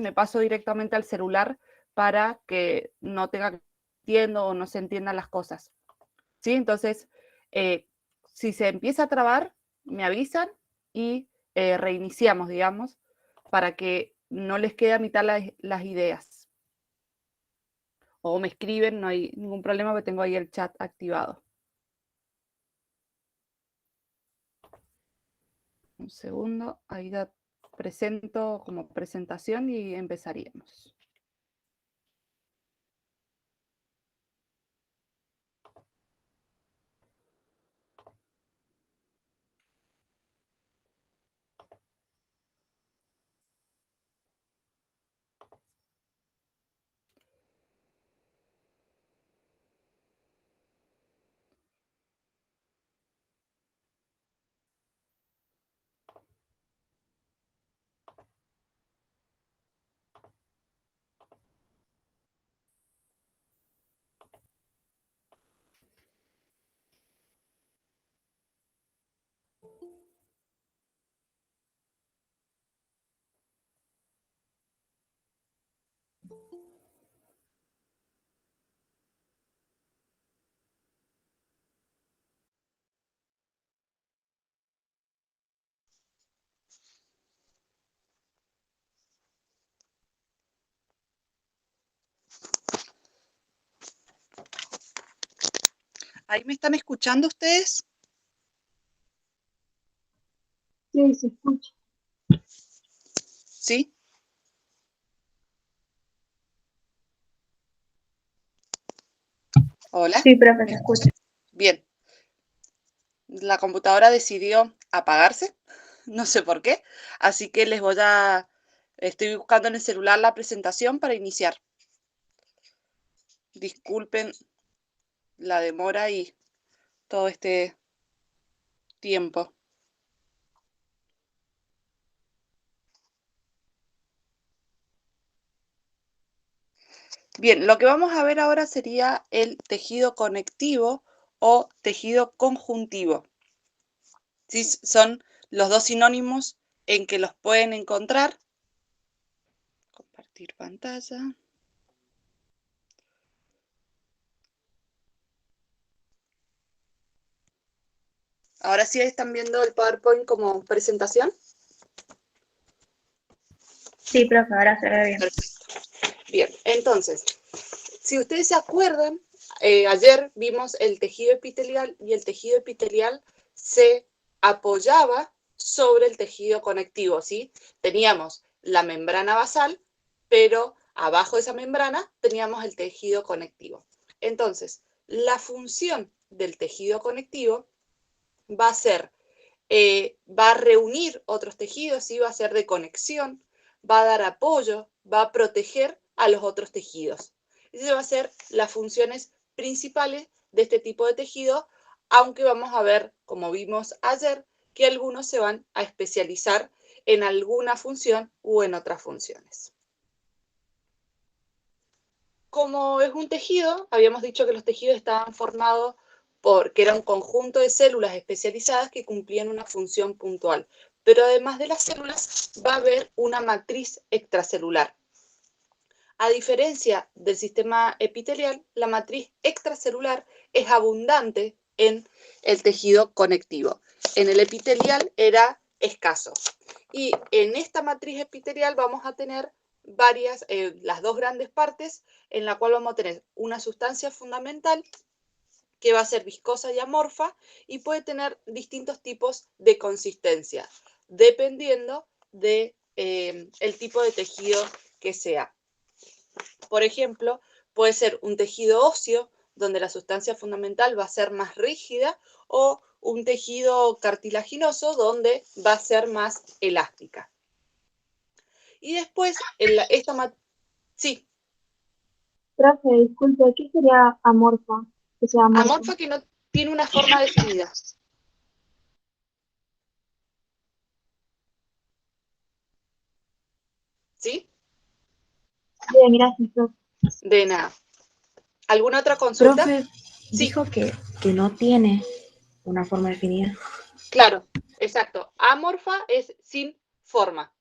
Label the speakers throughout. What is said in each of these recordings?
Speaker 1: me paso directamente al celular para que no tenga que entiendo o no se entiendan las cosas. ¿Sí? Entonces, si se empieza a trabar, me avisan y reiniciamos, digamos, para que no les quede a mitad las ideas. O me escriben, no hay ningún problema porque tengo ahí el chat activado. Un segundo, ahí ya presento como presentación y empezaríamos.
Speaker 2: ¿Ahí me están escuchando ustedes?
Speaker 3: Sí, se escucha.
Speaker 2: ¿Sí? Hola.
Speaker 3: Sí, profe, se escucha.
Speaker 2: Bien. La computadora decidió apagarse, no sé por qué, así que estoy buscando en el celular la presentación para iniciar. Disculpen la demora y todo este tiempo. Bien, lo que vamos a ver ahora sería el tejido conectivo o tejido conjuntivo. ¿Sí? Son los dos sinónimos en que los pueden encontrar. Compartir pantalla. Ahora sí están viendo el PowerPoint como presentación.
Speaker 3: Sí, profe, ahora se ve bien.
Speaker 2: Perfecto. Bien, entonces, si ustedes se acuerdan, ayer vimos el tejido epitelial y el tejido epitelial se apoyaba sobre el tejido conectivo, ¿sí? Teníamos la membrana basal, pero abajo de esa membrana teníamos el tejido conectivo. Entonces, la función del tejido conectivo va a ser, va a reunir otros tejidos, ¿sí? Va a ser de conexión, va a dar apoyo, va a proteger a los otros tejidos. Esas van a ser las funciones principales de este tipo de tejido, aunque vamos a ver, como vimos ayer, que algunos se van a especializar en alguna función u en otras funciones. Como es un tejido, habíamos dicho que los tejidos estaban formados porque era un conjunto de células especializadas que cumplían una función puntual. Pero además de las células, va a haber una matriz extracelular. A diferencia del sistema epitelial, la matriz extracelular es abundante en el tejido conectivo. En el epitelial era escaso. Y en esta matriz epitelial vamos a tener las dos grandes partes, en la cual vamos a tener una sustancia fundamental que va a ser viscosa y amorfa y puede tener distintos tipos de consistencia, dependiendo del tipo de tejido que sea. Por ejemplo, puede ser un tejido óseo, donde la sustancia fundamental va a ser más rígida, o un tejido cartilaginoso, donde va a ser más elástica. Y después, sí.
Speaker 3: Profe, disculpe, ¿qué sería amorfa? Que sea amorfa.
Speaker 2: Amorfa que no tiene una forma definida. ¿Sí?
Speaker 3: Bien, gracias, profe.
Speaker 2: De nada. ¿Alguna otra consulta?
Speaker 4: Profe,
Speaker 2: Sí.
Speaker 4: dijo que no tiene una forma definida.
Speaker 2: Claro, exacto. Amorfa es sin forma.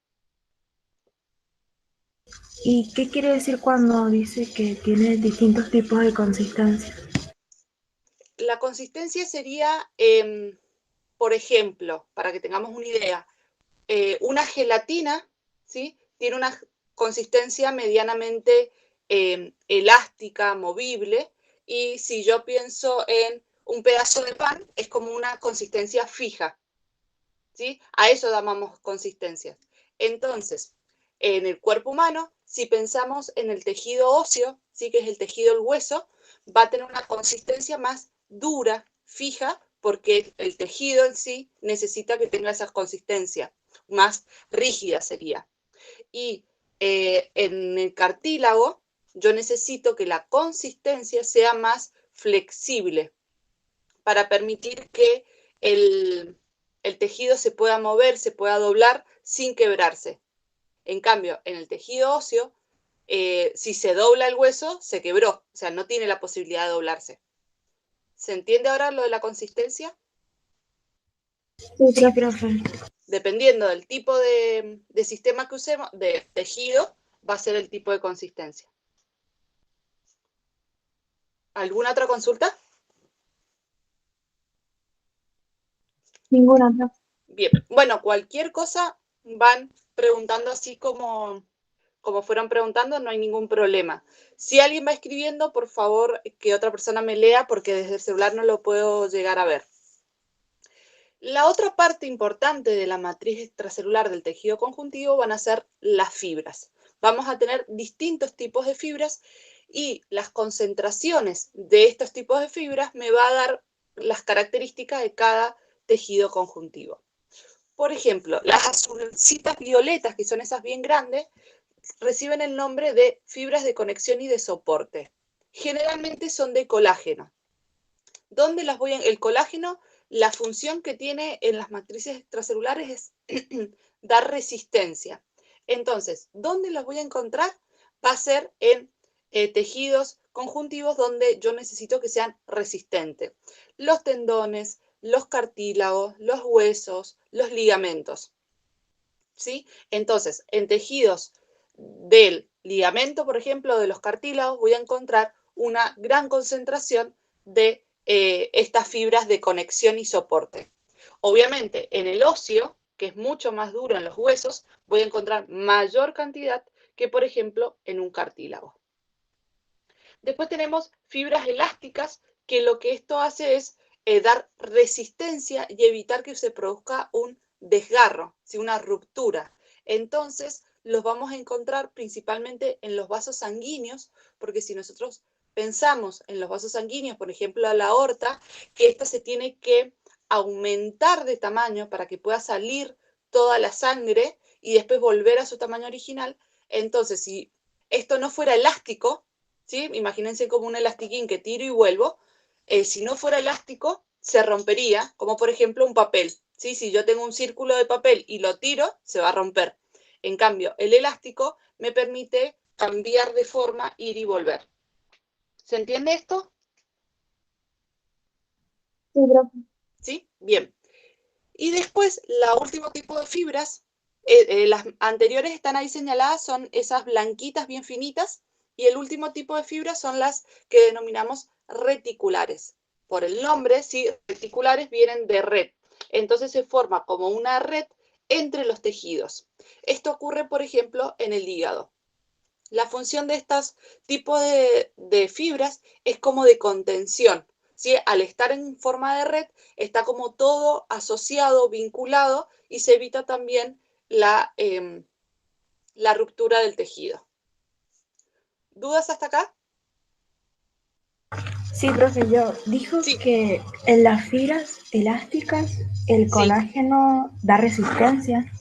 Speaker 4: ¿Y qué quiere decir cuando dice que tiene distintos tipos de consistencia?
Speaker 2: La consistencia sería, por ejemplo, para que tengamos una idea, una gelatina, ¿sí? Tiene una consistencia medianamente elástica, movible, y si yo pienso en un pedazo de pan, es como una consistencia fija, ¿sí? A eso llamamos consistencias. Entonces, en el cuerpo humano, si pensamos en el tejido óseo, ¿sí? Que es el tejido del hueso, va a tener una consistencia más dura, fija, porque el tejido en sí necesita que tenga esa consistencia, más rígida sería. Y en el cartílago, yo necesito que la consistencia sea más flexible para permitir que el tejido se pueda mover, se pueda doblar sin quebrarse. En cambio, en el tejido óseo, si se dobla el hueso, se quebró, o sea, no tiene la posibilidad de doblarse. ¿Se entiende ahora lo de la consistencia?
Speaker 3: Sí,
Speaker 4: Sí,
Speaker 3: profe.
Speaker 4: profe.
Speaker 2: Dependiendo del tipo de sistema que usemos, de tejido, va a ser el tipo de consistencia. ¿Alguna otra consulta?
Speaker 3: Ninguna, profe.
Speaker 2: Bien, bueno, cualquier cosa van preguntando así como fueron preguntando, no hay ningún problema. Si alguien va escribiendo, por favor, que otra persona me lea, porque desde el celular no lo puedo llegar a ver. La otra parte importante de la matriz extracelular del tejido conjuntivo van a ser las fibras. Vamos a tener distintos tipos de fibras y las concentraciones de estos tipos de fibras me va a dar las características de cada tejido conjuntivo. Por ejemplo, las azulcitas violetas, que son esas bien grandes, reciben el nombre de fibras de conexión y de soporte. Generalmente son de colágeno. ¿Dónde las voy a...? El colágeno, la función que tiene en las matrices extracelulares es dar resistencia. Entonces, ¿dónde las voy a encontrar? Va a ser en tejidos conjuntivos donde yo necesito que sean resistentes. Los tendones, los cartílagos, los huesos, los ligamentos. ¿Sí? Entonces, en tejidos del ligamento, por ejemplo, de los cartílagos, voy a encontrar una gran concentración de estas fibras de conexión y soporte. Obviamente, en el óseo, que es mucho más duro en los huesos, voy a encontrar mayor cantidad que, por ejemplo, en un cartílago. Después tenemos fibras elásticas, que lo que esto hace es dar resistencia y evitar que se produzca un desgarro, ¿sí? Una ruptura. Entonces, los vamos a encontrar principalmente en los vasos sanguíneos, porque si nosotros pensamos en los vasos sanguíneos, por ejemplo, a la aorta, que ésta se tiene que aumentar de tamaño para que pueda salir toda la sangre y después volver a su tamaño original. Entonces, si esto no fuera elástico, ¿sí? Imagínense como un elastiquín que tiro y vuelvo. Si no fuera elástico, se rompería, como por ejemplo un papel, ¿sí? Si yo tengo un círculo de papel y lo tiro, se va a romper. En cambio, el elástico me permite cambiar de forma, ir y volver. ¿Se entiende esto?
Speaker 3: Sí, profe.
Speaker 2: ¿Sí? Bien. Y después, la último tipo de fibras, las anteriores están ahí señaladas, son esas blanquitas bien finitas, y el último tipo de fibras son las que denominamos reticulares. Por el nombre, sí, reticulares vienen de red. Entonces se forma como una red entre los tejidos. Esto ocurre, por ejemplo, en el hígado. La función de estos tipos de fibras es como de contención, ¿sí? Al estar en forma de red, está como todo asociado, vinculado, y se evita también la ruptura del tejido. ¿Dudas hasta acá?
Speaker 4: Sí, profe, dijo
Speaker 2: Sí,
Speaker 4: que en las fibras elásticas el
Speaker 2: sí.
Speaker 4: colágeno da resistencia.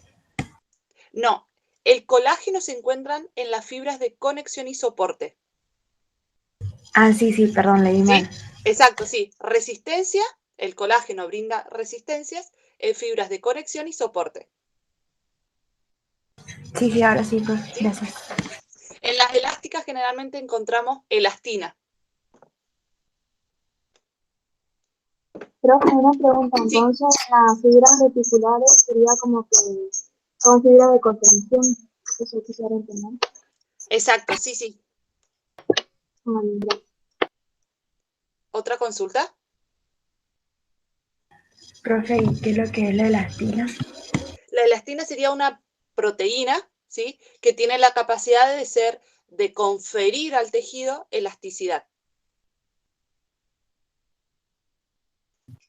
Speaker 2: No, el colágeno se encuentra en las fibras de conexión y soporte.
Speaker 4: Ah, sí, sí, perdón, leí mal.
Speaker 2: ¿Sí? Exacto, sí. Resistencia, el colágeno brinda resistencias en fibras de conexión y soporte.
Speaker 4: Sí, sí, ahora sí, profe,
Speaker 2: ¿Sí?
Speaker 4: gracias.
Speaker 2: En las elásticas generalmente encontramos elastina.
Speaker 3: Profe, una pregunta.
Speaker 2: Sí,
Speaker 3: Entonces, las fibras reticulares sería como que son fibras de contención. Eso quisiera entender.
Speaker 2: Exacto, sí, sí.
Speaker 3: Ya.
Speaker 2: ¿Otra consulta?
Speaker 4: Profe, ¿y qué es lo que es la elastina?
Speaker 2: La elastina sería una proteína, ¿sí? Que tiene la capacidad de conferir al tejido elasticidad.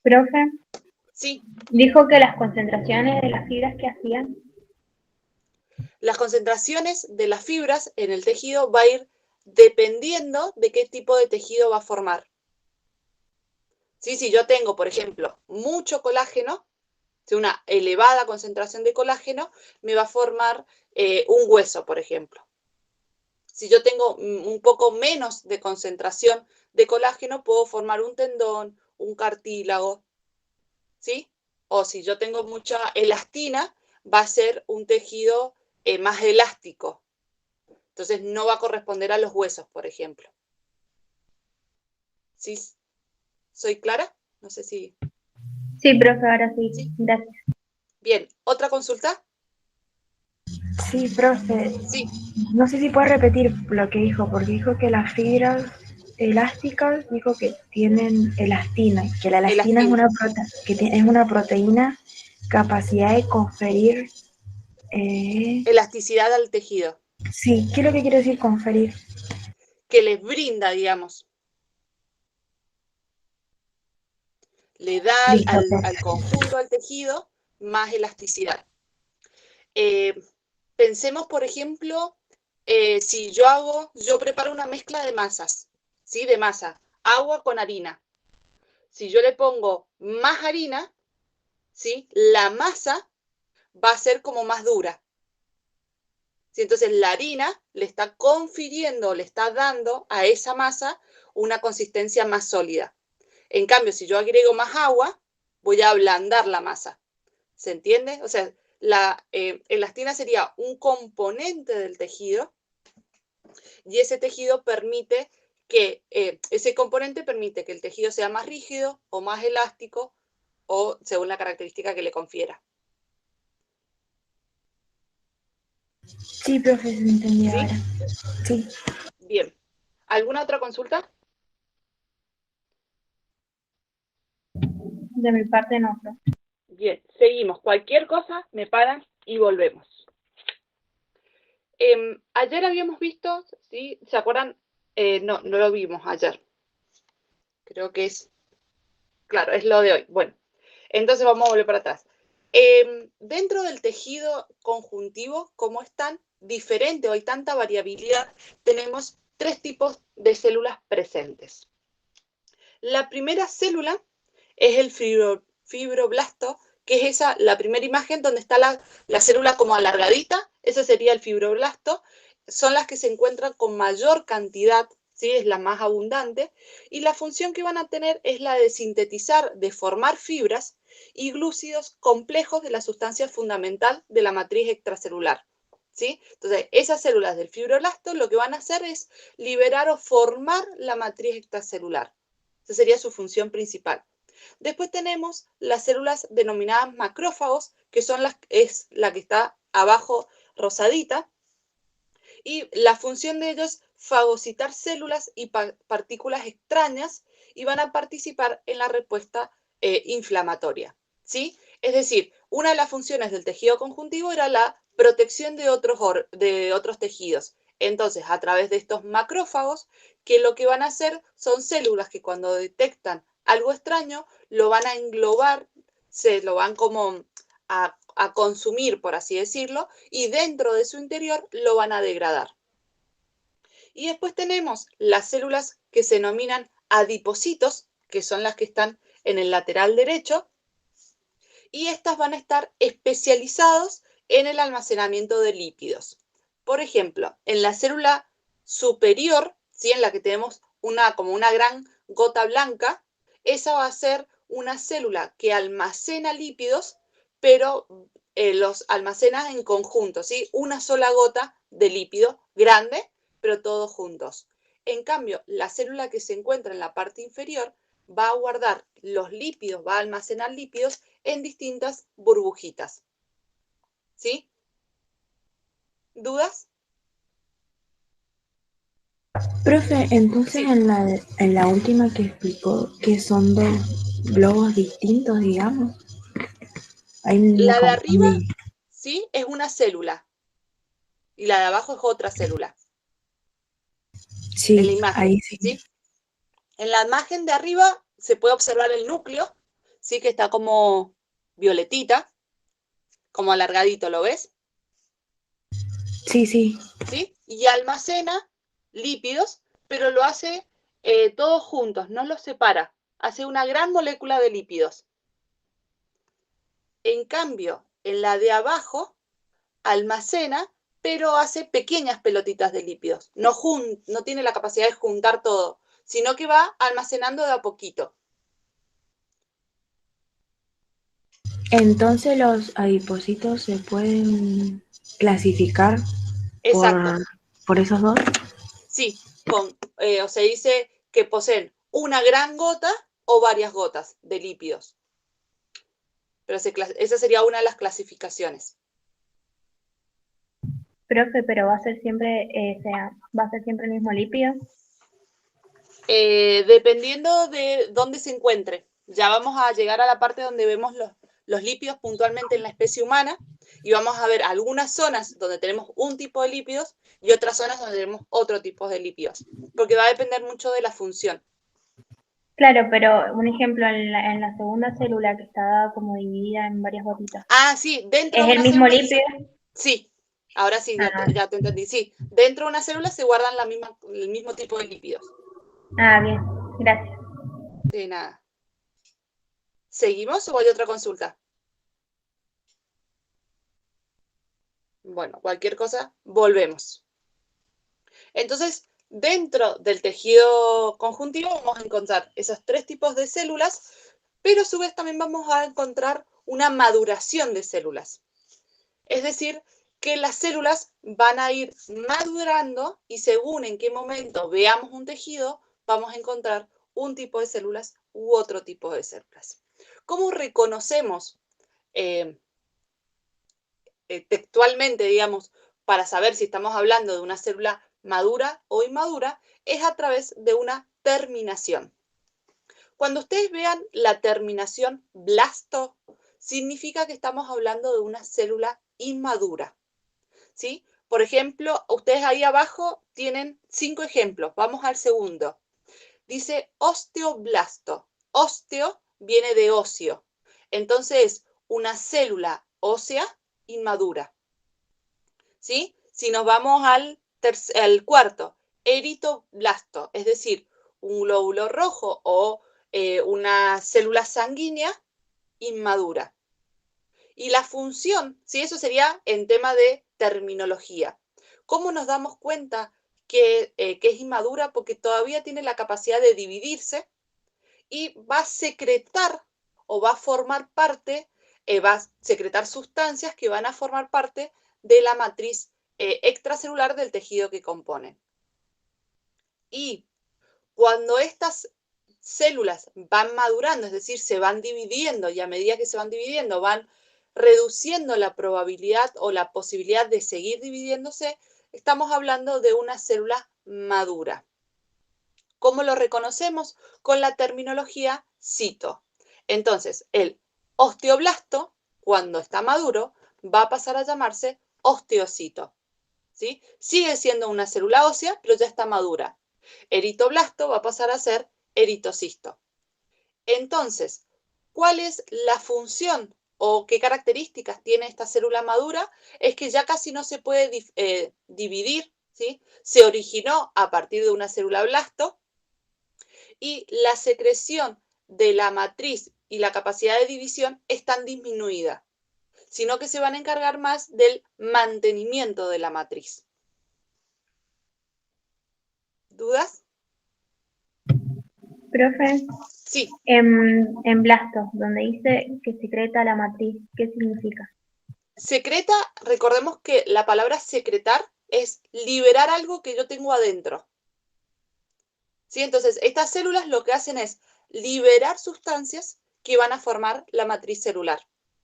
Speaker 3: Profe,
Speaker 2: Sí,
Speaker 3: dijo que las concentraciones de las fibras que hacían.
Speaker 2: las concentraciones de las fibras en el tejido va a ir dependiendo de qué tipo de tejido va a formar. ¿Sí? Si yo tengo, por ejemplo, mucho colágeno, una elevada concentración de colágeno, me va a formar un hueso, por ejemplo. Si yo tengo un poco menos de concentración de colágeno, puedo formar un tendón, un cartílago, ¿sí? O si yo tengo mucha elastina, va a ser un tejido más elástico. Entonces no va a corresponder a los huesos, por ejemplo. ¿Sí? ¿Soy clara? No sé si...
Speaker 3: Sí, profe, ahora sí.
Speaker 2: ¿Sí?
Speaker 3: Gracias.
Speaker 2: Bien, ¿otra consulta?
Speaker 4: Sí, profe,
Speaker 2: Sí,
Speaker 4: no sé si puede repetir lo que dijo, porque dijo que las fibras elásticas, dijo que tienen elastina, que la elastina es
Speaker 2: elastina.
Speaker 4: es una proteína capacidad de conferir,
Speaker 2: Elasticidad al tejido,
Speaker 4: sí, ¿qué es lo que quiere decir conferir?
Speaker 2: que les brinda, digamos, le da
Speaker 4: Listo,
Speaker 2: al
Speaker 4: profe.
Speaker 2: conjunto, al tejido, más elasticidad. Eh, Pensemos, por ejemplo, si yo preparo una mezcla de masas, ¿sí? De masa, agua con harina. Si yo le pongo más harina, ¿sí? La masa va a ser como más dura. ¿Sí? Entonces la harina le está confiriendo, le está dando a esa masa una consistencia más sólida. En cambio, si yo agrego más agua, voy a ablandar la masa. ¿Se entiende? O sea, la elastina sería un componente del tejido y ese tejido permite ese componente permite que el tejido sea más rígido o más elástico o según la característica que le confiera.
Speaker 4: Sí, profe, se entendió
Speaker 2: ¿Sí?
Speaker 4: ahora. Sí.
Speaker 2: Bien. ¿Alguna otra consulta?
Speaker 3: De mi parte no, profe.
Speaker 2: Bien, seguimos. Cualquier cosa, me paran y volvemos. Ayer habíamos visto, ¿sí? ¿Se acuerdan? No, no lo vimos ayer. Creo que claro, es lo de hoy. Bueno, entonces vamos a volver para atrás. Dentro del tejido conjuntivo, como es tan diferente o hay tanta variabilidad, tenemos tres tipos de células presentes. La primera célula es el fibroblasto, que es la primera imagen donde está la célula como alargadita, ese sería el fibroblasto, son las que se encuentran con mayor cantidad, ¿sí? Es la más abundante, y la función que van a tener es la de sintetizar, de formar fibras y glúcidos complejos de la sustancia fundamental de la matriz extracelular. ¿Sí? Entonces, esas células del fibroblasto lo que van a hacer es liberar o formar la matriz extracelular. Esa sería su función principal. Después tenemos las células denominadas macrófagos, que es la que está abajo rosadita, y la función de ellos es fagocitar células y partículas extrañas y van a participar en la respuesta inflamatoria. ¿Sí? Es decir, una de las funciones del tejido conjuntivo era la protección de otros tejidos. Entonces, a través de estos macrófagos, que lo que van a hacer son células que cuando detectan algo extraño, lo van a englobar, se lo van como a consumir, por así decirlo, y dentro de su interior lo van a degradar. Y después tenemos las células que se denominan adipocitos, que son las que están en el lateral derecho, y estas van a estar especializados en el almacenamiento de lípidos. Por ejemplo, en la célula superior, ¿sí? En la que tenemos como una gran gota blanca, esa va a ser una célula que almacena lípidos, pero los almacena en conjunto, ¿sí? Una sola gota de lípido grande, pero todos juntos. En cambio, la célula que se encuentra en la parte inferior va a guardar los lípidos, va a almacenar lípidos en distintas burbujitas. ¿Sí? ¿Dudas?
Speaker 4: Profe, entonces
Speaker 2: Sí.
Speaker 4: en la última que explicó que son dos globos distintos, digamos, ahí me
Speaker 2: La de arriba,
Speaker 4: confundí.
Speaker 2: sí, es una célula y la de abajo es otra célula, en la
Speaker 4: Sí,
Speaker 2: imagen,
Speaker 4: ahí sí.
Speaker 2: ¿sí? En la imagen de arriba se puede observar el núcleo, ¿sí? Que está como violetita, como alargadito, ¿lo ves?
Speaker 4: Sí, sí.
Speaker 2: ¿Sí? Y almacena lípidos, pero lo hace todos juntos, no los separa. Hace una gran molécula de lípidos. En cambio, en la de abajo, almacena, pero hace pequeñas pelotitas de lípidos. No tiene la capacidad de juntar todo, sino que va almacenando de a poquito.
Speaker 4: Entonces los adipocitos se pueden clasificar
Speaker 2: Exacto,
Speaker 4: por esos dos.
Speaker 2: sí, o se dice que poseen una gran gota o varias gotas de lípidos. Pero esa sería una de las clasificaciones.
Speaker 4: Profe, pero va a ser siempre, va a ser siempre el mismo lípido.
Speaker 2: Dependiendo de dónde se encuentre. Ya vamos a llegar a la parte donde vemos los lípidos puntualmente en la especie humana y vamos a ver algunas zonas donde tenemos un tipo de lípidos y otras zonas donde tenemos otro tipo de lípidos, porque va a depender mucho de la función.
Speaker 4: Claro, pero un ejemplo, en la segunda célula que está como dividida en varias gotitas.
Speaker 2: Ah, sí, dentro
Speaker 4: ¿Es
Speaker 2: de
Speaker 4: el
Speaker 2: una
Speaker 4: mismo
Speaker 2: célula,
Speaker 4: lípido?
Speaker 2: sí, ahora sí,
Speaker 4: Ah,
Speaker 2: ya te entendí, sí, dentro de una célula se guardan el mismo tipo de lípidos.
Speaker 4: bien, gracias.
Speaker 2: De nada. ¿Seguimos o hay otra consulta? Bueno, cualquier cosa, volvemos. Entonces, dentro del tejido conjuntivo vamos a encontrar esos tres tipos de células, pero a su vez también vamos a encontrar una maduración de células. Es decir, que las células van a ir madurando y según en qué momento veamos un tejido, vamos a encontrar un tipo de células u otro tipo de células. ¿Cómo reconocemos textualmente, digamos, para saber si estamos hablando de una célula madura o inmadura, es a través de una terminación. Cuando ustedes vean la terminación blasto, significa que estamos hablando de una célula inmadura, ¿sí? Por ejemplo, ustedes ahí abajo tienen 5 ejemplos. Vamos al segundo. Dice osteoblasto. Osteo viene de óseo. Entonces, una célula ósea inmadura. ¿Sí? Si nos vamos al cuarto, eritoblasto, es decir, un glóbulo rojo o una célula sanguínea inmadura. Y la función, ¿sí? Eso sería en tema de terminología. ¿Cómo nos damos cuenta que es inmadura? Porque todavía tiene la capacidad de dividirse y va a secretar o va a formar parte, va a secretar sustancias que van a formar parte de la matriz extracelular del tejido que compone. Y cuando estas células van madurando, es decir, se van dividiendo y a medida que se van dividiendo van reduciendo la probabilidad o la posibilidad de seguir dividiéndose, estamos hablando de una célula madura. ¿Cómo lo reconocemos? Con la terminología cito. Entonces, el osteoblasto, cuando está maduro, va a pasar a llamarse osteocito. ¿Sí? Sigue siendo una célula ósea, pero ya está madura. Eritoblasto va a pasar a ser eritocisto. Entonces, ¿cuál es la función o qué características tiene esta célula madura? Es que ya casi no se puede dividir, ¿sí? Se originó a partir de una célula blasto y la secreción de la matriz y la capacidad de división están disminuidas, sino que se van a encargar más del mantenimiento de la matriz. ¿Dudas?
Speaker 4: Profe,
Speaker 2: Sí,
Speaker 4: en blasto, donde dice que secreta la matriz, ¿qué significa?
Speaker 2: secreta, recordemos que la palabra secretar es liberar algo que yo tengo adentro. ¿Sí? Entonces, estas células lo que hacen es liberar sustancias que van a formar la matriz celular,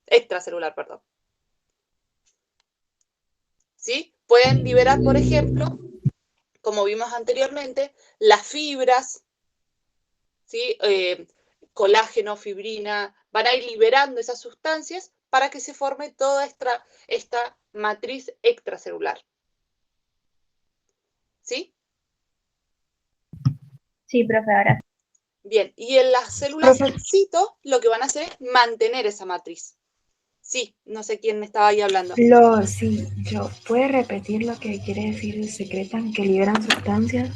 Speaker 2: extracelular, perdón. ¿Sí? Pueden liberar, por ejemplo, como vimos anteriormente, las fibras, ¿sí? Colágeno, fibrina, van a ir liberando esas sustancias para que se forme toda esta matriz extracelular. ¿Sí?
Speaker 4: Sí, profe, ahora.
Speaker 2: Bien, y en las células cito lo que van a hacer es mantener esa matriz. Sí, no sé quién me estaba ahí hablando.
Speaker 4: Sí, yo. ¿Puede repetir lo que quiere decir secretan, que liberan sustancias?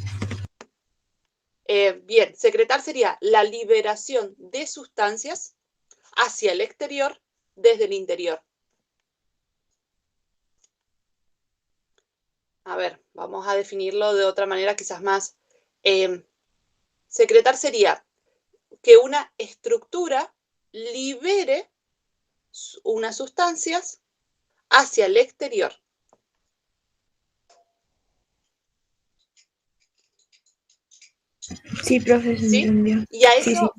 Speaker 2: Bien, secretar sería la liberación de sustancias hacia el exterior desde el interior. A ver, vamos a definirlo de otra manera quizás más. Secretar sería que una estructura libere unas sustancias hacia el exterior.
Speaker 4: Sí, profe, se
Speaker 2: ¿Sí?
Speaker 4: entendió.
Speaker 2: Y a
Speaker 4: Sí,
Speaker 2: eso,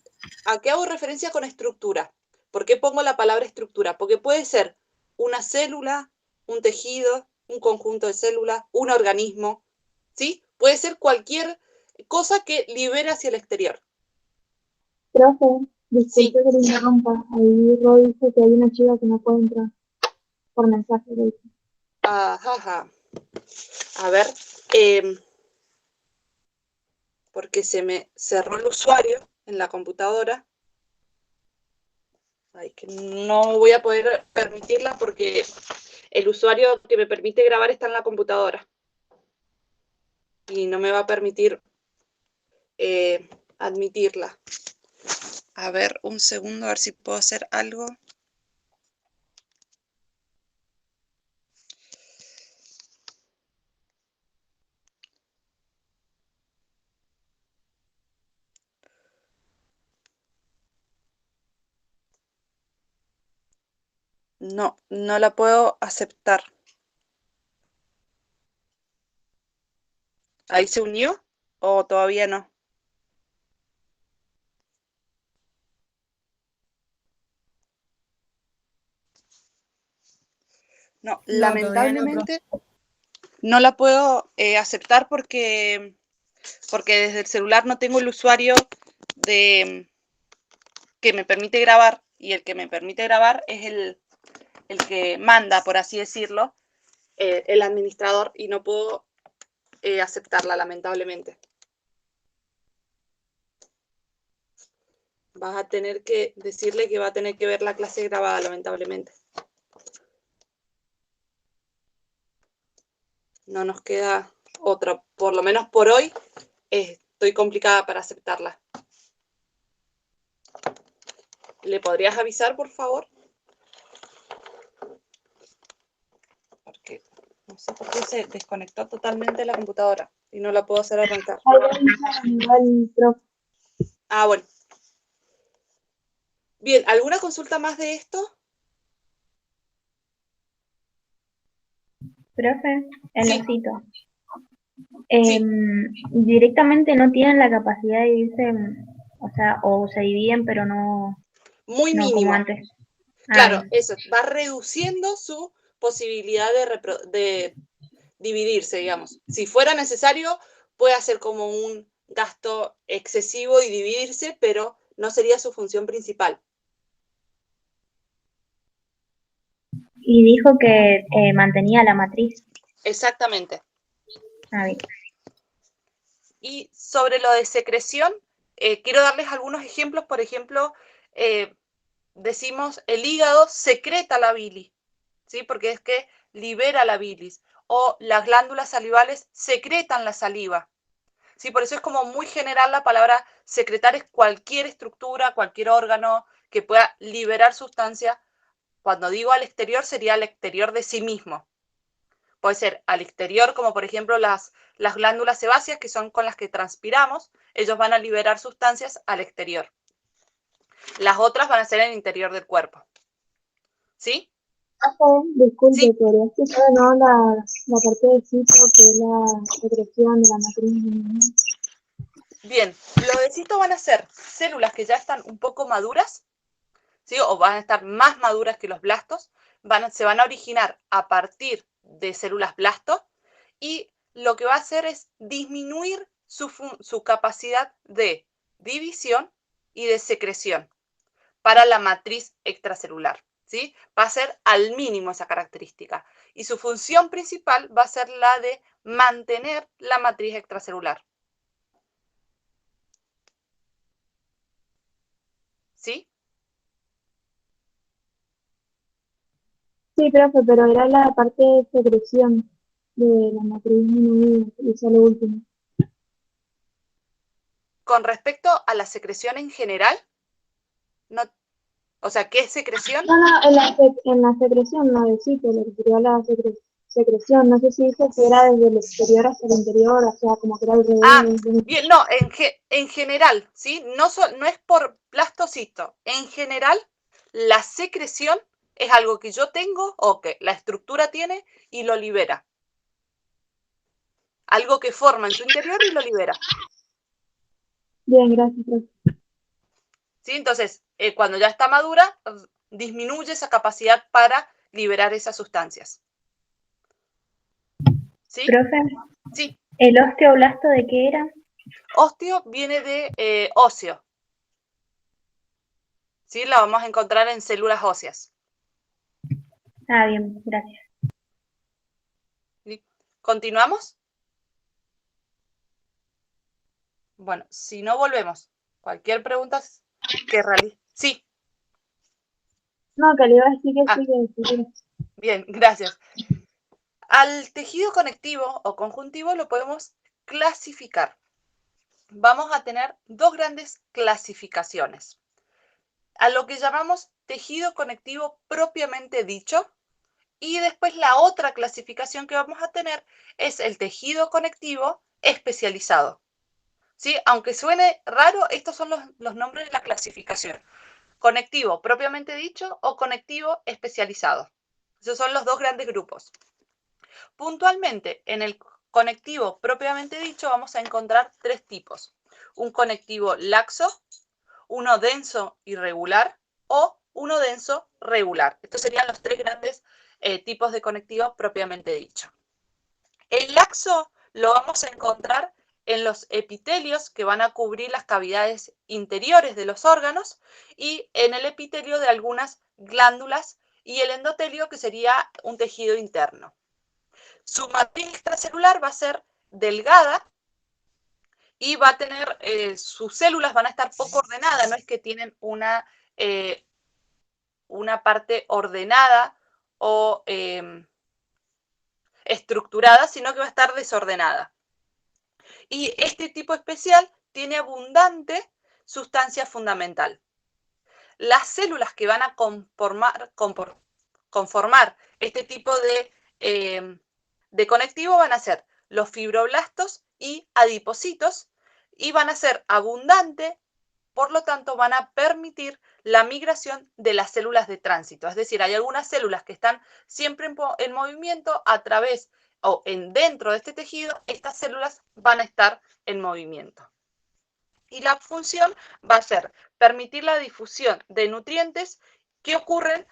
Speaker 2: ¿a qué hago referencia con estructura? ¿Por qué pongo la palabra estructura? Porque puede ser una célula, un tejido, un conjunto de células, un organismo, ¿sí? Puede ser cualquier cosa que libere hacia el exterior.
Speaker 3: Profe,
Speaker 2: Sí.
Speaker 3: disculpe que le interrumpa. Ahí Ro dice que hay una chica que no puede entrar por mensaje. De hecho.
Speaker 2: Ajá. A ver, porque se me cerró el usuario en la computadora. Ay, que no voy a poder permitirla porque el usuario que me permite grabar está en la computadora. Y no me va a permitir admitirla. A ver, un segundo, a ver si puedo hacer algo. No, no la puedo aceptar. ¿Ahí se unió o todavía no? No, lamentablemente no la puedo aceptar porque desde el celular no tengo el usuario que me permite grabar, y el que me permite grabar es el que manda, por así decirlo, el administrador, y no puedo aceptarla, lamentablemente. Vas a tener que decirle que va a tener que ver la clase grabada, lamentablemente. No nos queda otra, por lo menos por hoy, estoy complicada para aceptarla. ¿Le podrías avisar, por favor? Porque no sé por qué se desconectó totalmente la computadora y no la puedo hacer arrancar.
Speaker 3: Igual, profe.
Speaker 2: Ah, bueno. Bien, ¿alguna consulta más de esto?
Speaker 4: Profe, en
Speaker 2: Sí.
Speaker 4: la cita.
Speaker 2: Sí.
Speaker 4: Directamente no tienen la capacidad de irse, o sea, o se dividen, pero no,
Speaker 2: Muy
Speaker 4: no como
Speaker 2: mínimo.
Speaker 4: antes.
Speaker 2: Claro,
Speaker 4: Bien.
Speaker 2: eso, va reduciendo su posibilidad de dividirse, digamos. Si fuera necesario, puede hacer como un gasto excesivo y dividirse, pero no sería su función principal.
Speaker 4: Y dijo que mantenía la matriz.
Speaker 2: Exactamente.
Speaker 4: Bien.
Speaker 2: Y sobre lo de secreción, quiero darles algunos ejemplos. Por ejemplo, decimos el hígado secreta la bilis, ¿sí? Porque es que libera la bilis. O las glándulas salivales secretan la saliva. ¿Sí? Por eso es como muy general la palabra secretar, es cualquier estructura, cualquier órgano que pueda liberar sustancia. Cuando digo al exterior, sería al exterior de sí mismo. Puede ser al exterior, como por ejemplo las glándulas sebáceas, que son con las que transpiramos. Ellos van a liberar sustancias al exterior. Las otras van a ser en el interior del cuerpo. ¿Sí?
Speaker 3: Disculpe,
Speaker 2: Sí.
Speaker 3: ¿podría explicar la parte de cito que es la secreción de la matriz?
Speaker 2: Bien, lo de cito van a ser células que ya están un poco maduras, ¿sí? O van a estar más maduras que los blastos, se van a originar a partir de células blasto, y lo que va a hacer es disminuir su capacidad de división y de secreción para la matriz extracelular, ¿sí? Va a ser al mínimo esa característica. Y su función principal va a ser la de mantener la matriz extracelular. ¿Sí?
Speaker 3: Sí, profe, pero era la parte de secreción de la matriz disminuida, eso es lo último.
Speaker 2: Con respecto a la secreción en general, no, o sea, ¿qué es secreción?
Speaker 3: No, no, en la secreción, no de sitio, le refería a la secreción. No sé si dice que era desde el exterior hacia el interior, o sea, como que era al revés.
Speaker 2: Bien, no, en general, ¿sí? No es por blastocisto. En general, la secreción es algo que yo tengo o que la estructura tiene y lo libera. Algo que forma en su interior y lo libera.
Speaker 3: Bien, gracias, profe.
Speaker 2: ¿Sí? Entonces, cuando ya está madura, disminuye esa capacidad para liberar esas sustancias. ¿Sí?
Speaker 4: Profe,
Speaker 2: Sí.
Speaker 4: ¿el osteoblasto de qué era?
Speaker 2: Osteo viene de óseo. ¿Sí? La vamos a encontrar en células óseas.
Speaker 4: Ah, bien, gracias.
Speaker 2: ¿Sí? ¿Continuamos? Bueno, si no volvemos, cualquier pregunta que realice. Sí.
Speaker 3: No, que le iba a decir que sí, que sí.
Speaker 2: Bien, gracias. Al tejido conectivo o conjuntivo lo podemos clasificar. Vamos a tener dos grandes clasificaciones. A lo que llamamos tejido conectivo propiamente dicho, y después la otra clasificación que vamos a tener es el tejido conectivo especializado. ¿Sí? Aunque suene raro, estos son los nombres de la clasificación. Conectivo propiamente dicho o conectivo especializado. Esos son los dos grandes grupos. Puntualmente, en el conectivo propiamente dicho vamos a encontrar tres tipos. Un conectivo laxo, uno denso irregular o uno denso regular. Estos serían los tres grandes tipos de conectivo propiamente dicho. El laxo lo vamos a encontrar en los epitelios que van a cubrir las cavidades interiores de los órganos y en el epitelio de algunas glándulas y el endotelio, que sería un tejido interno. Su matriz extracelular va a ser delgada y va a tener, sus células van a estar poco ordenadas, no es que tienen una parte ordenada o estructurada, sino que va a estar desordenada. Y este tipo especial tiene abundante sustancia fundamental. Las células que van a conformar este tipo de conectivo van a ser los fibroblastos y adipocitos y van a ser abundantes, por lo tanto van a permitir la migración de las células de tránsito. Es decir, hay algunas células que están siempre en movimiento a través o dentro de este tejido, estas células van a estar en movimiento. Y la función va a ser permitir la difusión de nutrientes que ocurren,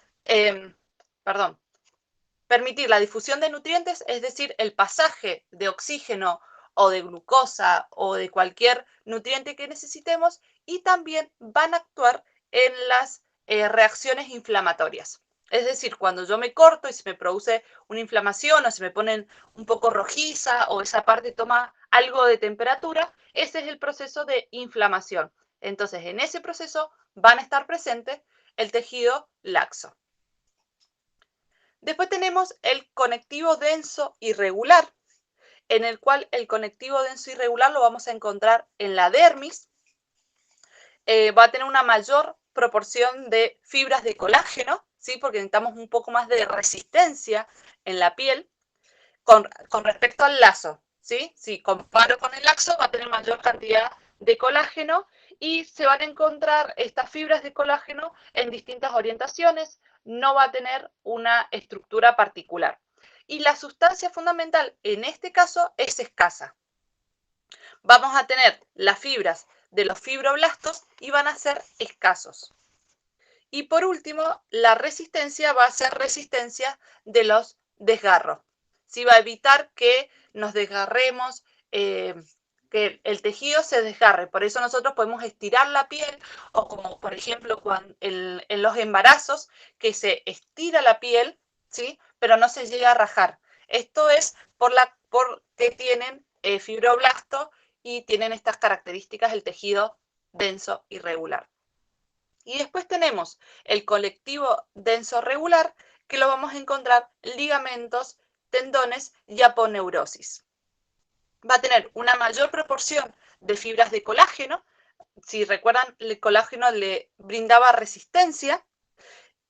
Speaker 2: permitir la difusión de nutrientes, es decir, el pasaje de oxígeno o de glucosa o de cualquier nutriente que necesitemos, y también van a actuar en las reacciones inflamatorias. Es decir, cuando yo me corto y se me produce una inflamación o se me ponen un poco rojiza o esa parte toma algo de temperatura, ese es el proceso de inflamación. Entonces, en ese proceso van a estar presentes el tejido laxo. Después tenemos el conectivo denso irregular, en el cual el conectivo denso irregular lo vamos a encontrar en la dermis. Va a tener una mayor proporción de fibras de colágeno, ¿sí? Porque necesitamos un poco más de resistencia en la piel con respecto al laxo, ¿sí? Si comparo con el laxo, va a tener mayor cantidad de colágeno y se van a encontrar estas fibras de colágeno en distintas orientaciones, no va a tener una estructura particular. Y la sustancia fundamental en este caso es escasa. Vamos a tener las fibras de los fibroblastos y van a ser escasos. Y por último, la resistencia va a ser resistencia de los desgarros. ¿Sí? Va a evitar que nos desgarremos, que el tejido se desgarre. Por eso nosotros podemos estirar la piel, o como por ejemplo en los embarazos, que se estira la piel, ¿sí? Pero no se llega a rajar. Esto es porque tienen fibroblastos y tienen estas características el tejido denso y regular. Y después tenemos el colectivo denso regular, que lo vamos a encontrar ligamentos, tendones y aponeurosis. Va a tener una mayor proporción de fibras de colágeno. Si recuerdan, el colágeno le brindaba resistencia.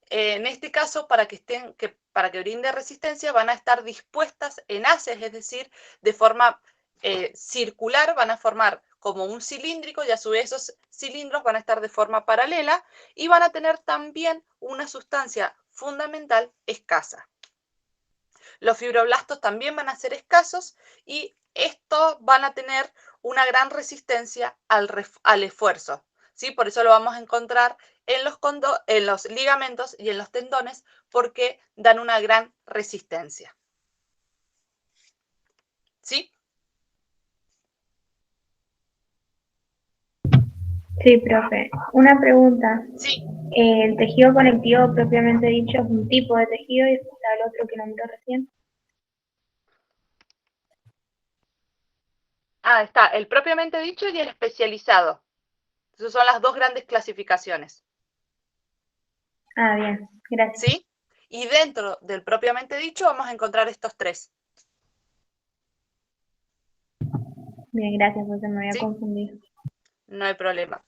Speaker 2: En este caso, para que brinde resistencia, van a estar dispuestas en haces, es decir, de forma circular, van a formar como un cilíndrico, y a su vez esos cilindros van a estar de forma paralela y van a tener también una sustancia fundamental escasa. Los fibroblastos también van a ser escasos y estos van a tener una gran resistencia al esfuerzo, ¿sí? Por eso lo vamos a encontrar en los ligamentos y en los tendones, porque dan una gran resistencia. ¿Sí?
Speaker 4: Sí, profe. Una pregunta.
Speaker 2: Sí.
Speaker 4: El tejido conectivo propiamente dicho es un tipo de tejido y está el otro que nombró recién.
Speaker 2: Está el propiamente dicho y el especializado. Esas son las dos grandes clasificaciones.
Speaker 4: Bien, gracias.
Speaker 2: ¿Sí? Y dentro del propiamente dicho vamos a encontrar estos tres.
Speaker 4: Bien, gracias, porque me había
Speaker 2: ¿Sí?
Speaker 4: confundido.
Speaker 2: No hay problema.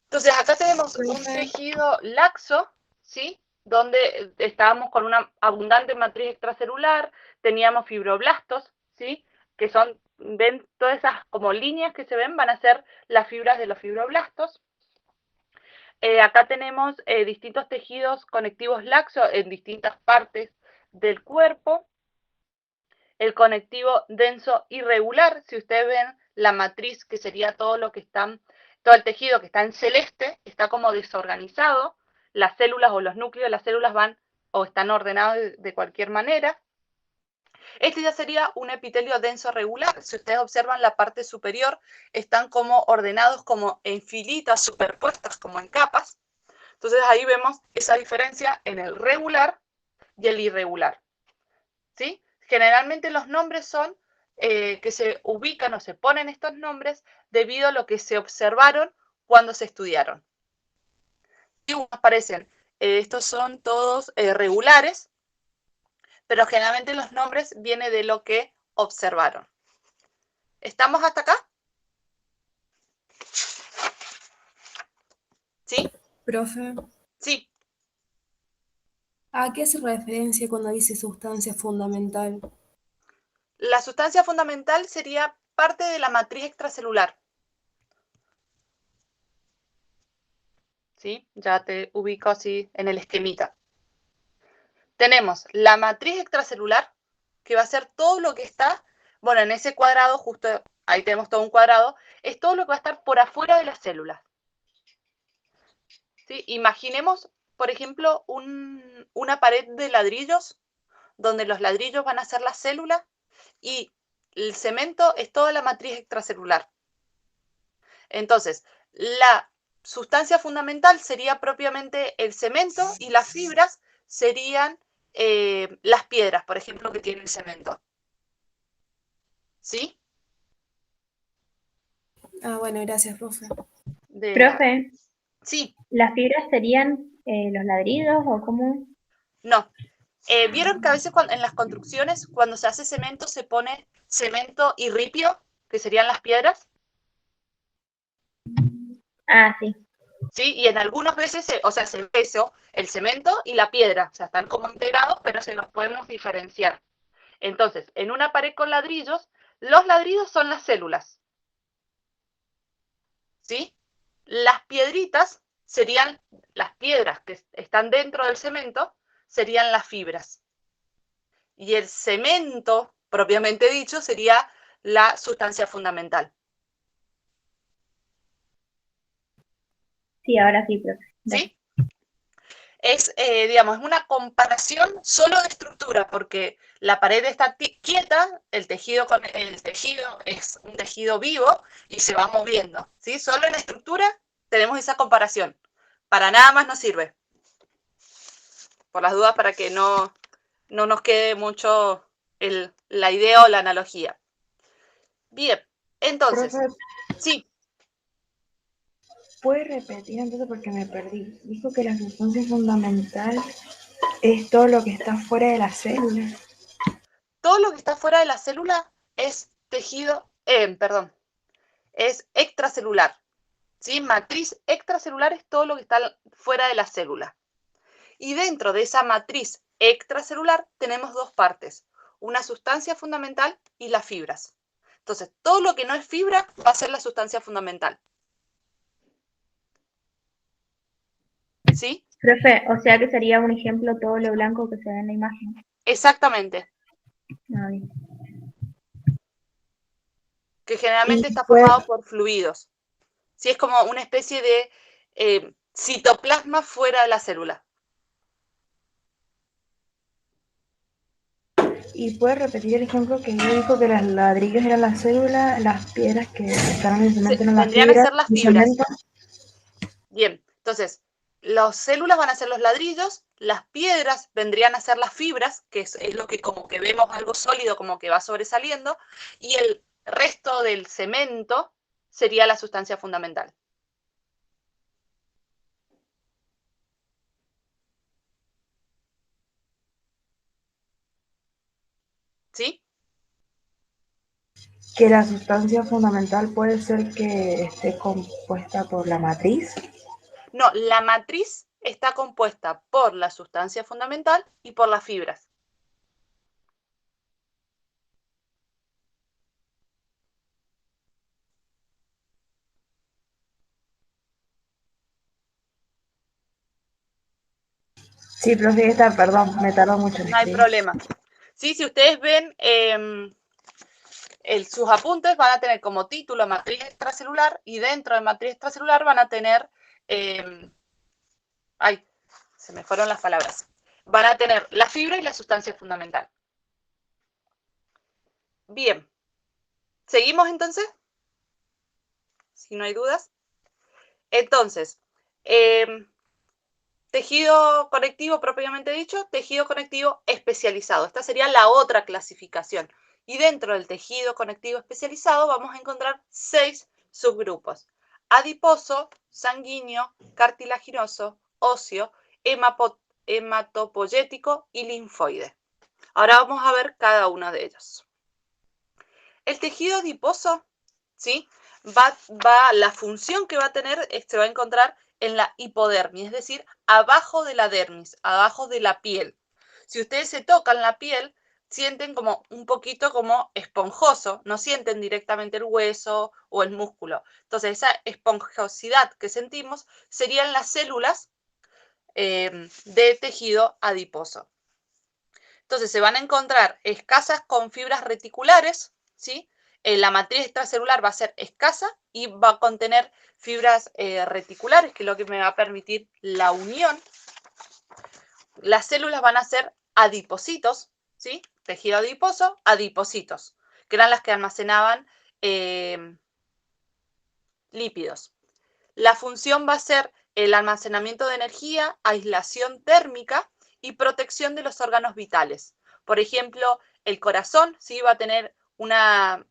Speaker 2: Entonces acá tenemos un tejido laxo, ¿sí? Donde estábamos con una abundante matriz extracelular, teníamos fibroblastos, ¿sí? Que son, ven, todas esas como líneas que se ven van a ser las fibras de los fibroblastos. Acá tenemos distintos tejidos conectivos laxos en distintas partes del cuerpo. El conectivo denso irregular, si ustedes ven la matriz, que sería todo el tejido que está en celeste, está como desorganizado, las células o los núcleos de las células van o están ordenados de cualquier manera. Este ya sería un epitelio denso regular. Si ustedes observan la parte superior, están como ordenados como en filitas superpuestas, como en capas. Entonces ahí vemos esa diferencia en el regular y el irregular. ¿Sí? Generalmente los nombres son que se ubican o se ponen estos nombres debido a lo que se observaron cuando se estudiaron. Y aparecen, estos son todos regulares, pero generalmente los nombres vienen de lo que observaron. ¿Estamos hasta acá? ¿Sí?
Speaker 5: Profe,
Speaker 2: Sí.
Speaker 5: ¿a qué hace referencia cuando dice sustancia fundamental?
Speaker 2: La sustancia fundamental sería parte de la matriz extracelular. ¿Sí? Ya te ubico así en el esquemita. Tenemos la matriz extracelular, que va a ser todo lo que está, bueno, en ese cuadrado, justo ahí tenemos todo un cuadrado, es todo lo que va a estar por afuera de las células. ¿Sí? Imaginemos, por ejemplo, una pared de ladrillos, donde los ladrillos van a ser las células y el cemento es toda la matriz extracelular. Entonces, la sustancia fundamental sería propiamente el cemento y las fibras serían las piedras, por ejemplo, que tiene el cemento. ¿Sí?
Speaker 5: Bueno, gracias, profe.
Speaker 4: Profe,
Speaker 2: Sí.
Speaker 4: ¿las fibras serían los ladrillos o cómo?
Speaker 2: No. ¿Vieron que a veces en las construcciones, cuando se hace cemento, se pone cemento y ripio, que serían las piedras?
Speaker 4: Sí.
Speaker 2: Sí, y en algunas veces, se ve eso, el cemento y la piedra, o sea, están como integrados, pero se los podemos diferenciar. Entonces, en una pared con ladrillos, los ladrillos son las células. ¿Sí? Las piedritas serían las piedras que están dentro del cemento, serían las fibras. Y el cemento, propiamente dicho, sería la sustancia fundamental.
Speaker 4: Sí, ahora sí, profe.
Speaker 2: ¿Sí? es, digamos, es una comparación solo de estructura, porque la pared está quieta, el tejido es un tejido vivo y se va moviendo, ¿sí? Solo en estructura tenemos esa comparación. Para nada más nos sirve. Por las dudas, para que no nos quede mucho la idea o la analogía. Bien, entonces,
Speaker 4: Profe,
Speaker 2: sí.
Speaker 4: ¿puede repetir entonces porque me perdí? Dijo que la sustancia fundamental es todo lo que está fuera de las células.
Speaker 2: Todo lo que está fuera de la célula es tejido, es extracelular. ¿Sí? Matriz extracelular es todo lo que está fuera de la célula. Y dentro de esa matriz extracelular tenemos dos partes, una sustancia fundamental y las fibras. Entonces, todo lo que no es fibra va a ser la sustancia fundamental. ¿Sí?
Speaker 3: Profe, o sea que sería un ejemplo todo lo blanco que se ve en la imagen.
Speaker 2: Exactamente.
Speaker 3: Ay.
Speaker 2: Que generalmente
Speaker 4: Y
Speaker 2: está
Speaker 4: pues,
Speaker 2: formado por fluidos. ¿Sí? Es como una especie de citoplasma fuera de la célula.
Speaker 4: ¿y puede repetir el ejemplo que yo dijo que los ladrillos eran las células, las piedras que estaban en el cemento eran las
Speaker 2: Vendrían a
Speaker 4: fibras,
Speaker 2: ser las
Speaker 4: el
Speaker 2: fibras.
Speaker 4: cemento?
Speaker 2: Bien, entonces, las células van a ser los ladrillos, las piedras vendrían a ser las fibras, que es lo que como que vemos algo sólido, como que va sobresaliendo, y el resto del cemento sería la sustancia fundamental. ¿Sí?
Speaker 4: Que la sustancia fundamental puede ser que esté compuesta por la matriz.
Speaker 2: No, la matriz está compuesta por la sustancia fundamental y por las fibras.
Speaker 4: Sí, profe, perdón, me tardó mucho en
Speaker 2: No hay
Speaker 4: escribir.
Speaker 2: problema. Sí, si ustedes ven sus apuntes, van a tener como título matriz extracelular y dentro de matriz extracelular van a tener... ay, se me fueron las palabras. Van a tener la fibra y la sustancia fundamental. Bien. ¿Seguimos entonces? Si no hay dudas. Entonces, tejido conectivo propiamente dicho, tejido conectivo especializado. Esta sería la otra clasificación. Y dentro del tejido conectivo especializado vamos a encontrar 6 subgrupos. Adiposo, sanguíneo, cartilaginoso, óseo, hematopoyético y linfoide. Ahora vamos a ver cada uno de ellos. El tejido adiposo, ¿sí? La función que va a tener se va a encontrar en la hipodermis, es decir, abajo de la dermis, abajo de la piel. Si ustedes se tocan la piel, sienten como un poquito como esponjoso, no sienten directamente el hueso o el músculo. Entonces, esa esponjosidad que sentimos serían las células de tejido adiposo. Entonces, se van a encontrar escasas con fibras reticulares, ¿sí? La matriz extracelular va a ser escasa y va a contener fibras reticulares, que es lo que me va a permitir la unión. Las células van a ser adipocitos, ¿sí? Tejido adiposo, adipocitos, que eran las que almacenaban lípidos. La función va a ser el almacenamiento de energía, aislación térmica y protección de los órganos vitales. Por ejemplo, el corazón sí va a tener una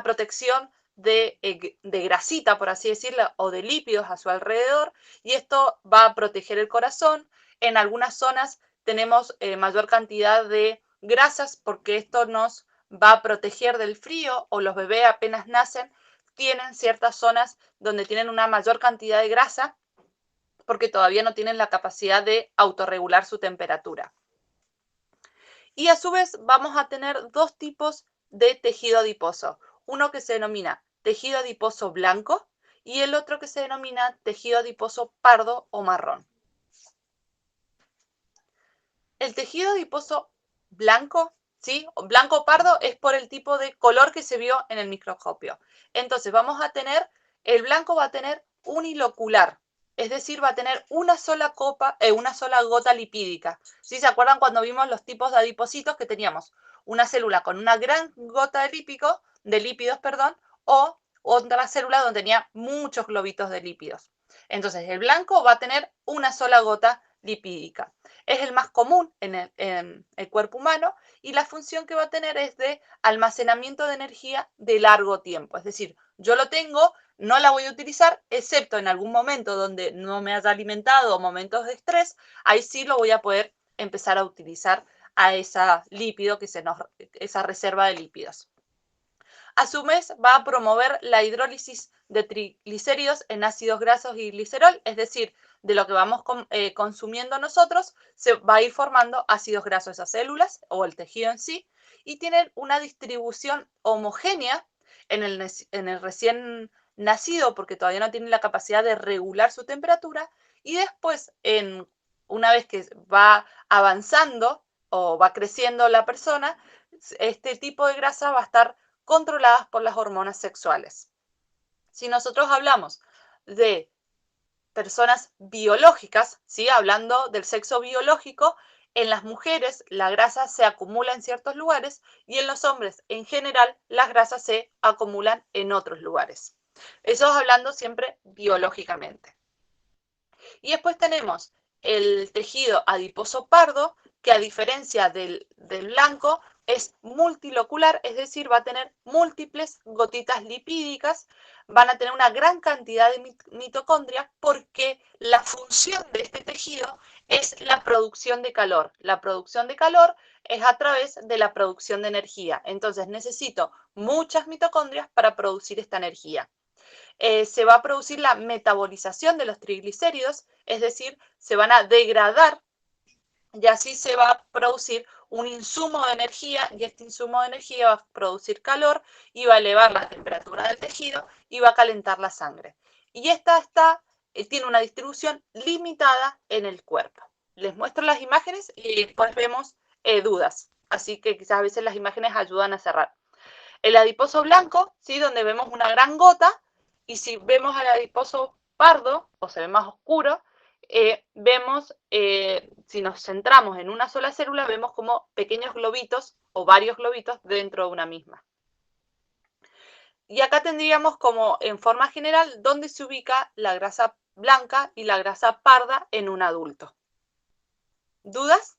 Speaker 2: protección de grasita, por así decirlo, o de lípidos a su alrededor, y esto va a proteger el corazón. En algunas zonas tenemos mayor cantidad de grasas porque esto nos va a proteger del frío, o los bebés apenas nacen, tienen ciertas zonas donde tienen una mayor cantidad de grasa porque todavía no tienen la capacidad de autorregular su temperatura. Y a su vez vamos a tener dos tipos de tejido adiposo. Uno que se denomina tejido adiposo blanco y el otro que se denomina tejido adiposo pardo o marrón. El tejido adiposo blanco, ¿sí? Blanco o pardo es por el tipo de color que se vio en el microscopio. Entonces vamos a tener, el blanco va a tener unilocular, es decir, va a tener una sola gota lipídica. ¿Sí? ¿Se acuerdan cuando vimos los tipos de adipocitos que teníamos? Una célula con una gran gota de lípidos, o otra célula donde tenía muchos globitos de lípidos. Entonces, el blanco va a tener una sola gota lipídica. Es el más común en el cuerpo humano y la función que va a tener es de almacenamiento de energía de largo tiempo. Es decir, yo lo tengo, no la voy a utilizar, excepto en algún momento donde no me haya alimentado o momentos de estrés, ahí sí lo voy a poder empezar a utilizar a esa lípido, esa reserva de lípidos. A su vez, va a promover la hidrólisis de triglicéridos en ácidos grasos y glicerol, es decir, de lo que vamos consumiendo nosotros, se va a ir formando ácidos grasos esas células o el tejido en sí, y tienen una distribución homogénea en el recién nacido, porque todavía no tiene la capacidad de regular su temperatura, y después, una vez que va avanzando o va creciendo la persona, este tipo de grasa va a estar controladas por las hormonas sexuales. Si nosotros hablamos de personas biológicas, ¿sí? Hablando del sexo biológico, en las mujeres la grasa se acumula en ciertos lugares y en los hombres en general las grasas se acumulan en otros lugares. Eso es hablando siempre biológicamente. Y después tenemos el tejido adiposo pardo, que a diferencia del blanco es multilocular, es decir, va a tener múltiples gotitas lipídicas, van a tener una gran cantidad de mitocondrias porque la función de este tejido es la producción de calor. La producción de calor es a través de la producción de energía. Entonces necesito muchas mitocondrias para producir esta energía. Se va a producir la metabolización de los triglicéridos, es decir, se van a degradar y así se va a producir un insumo de energía y este insumo de energía va a producir calor y va a elevar la temperatura del tejido y va a calentar la sangre. Y esta tiene una distribución limitada en el cuerpo. Les muestro las imágenes y después vemos dudas. Así que quizás a veces las imágenes ayudan a cerrar. El adiposo blanco, ¿sí? Donde vemos una gran gota, y si vemos al adiposo pardo, o se ve más oscuro, vemos, si nos centramos en una sola célula, vemos como pequeños globitos o varios globitos dentro de una misma. Y acá tendríamos como en forma general dónde se ubica la grasa blanca y la grasa parda en un adulto. ¿Dudas?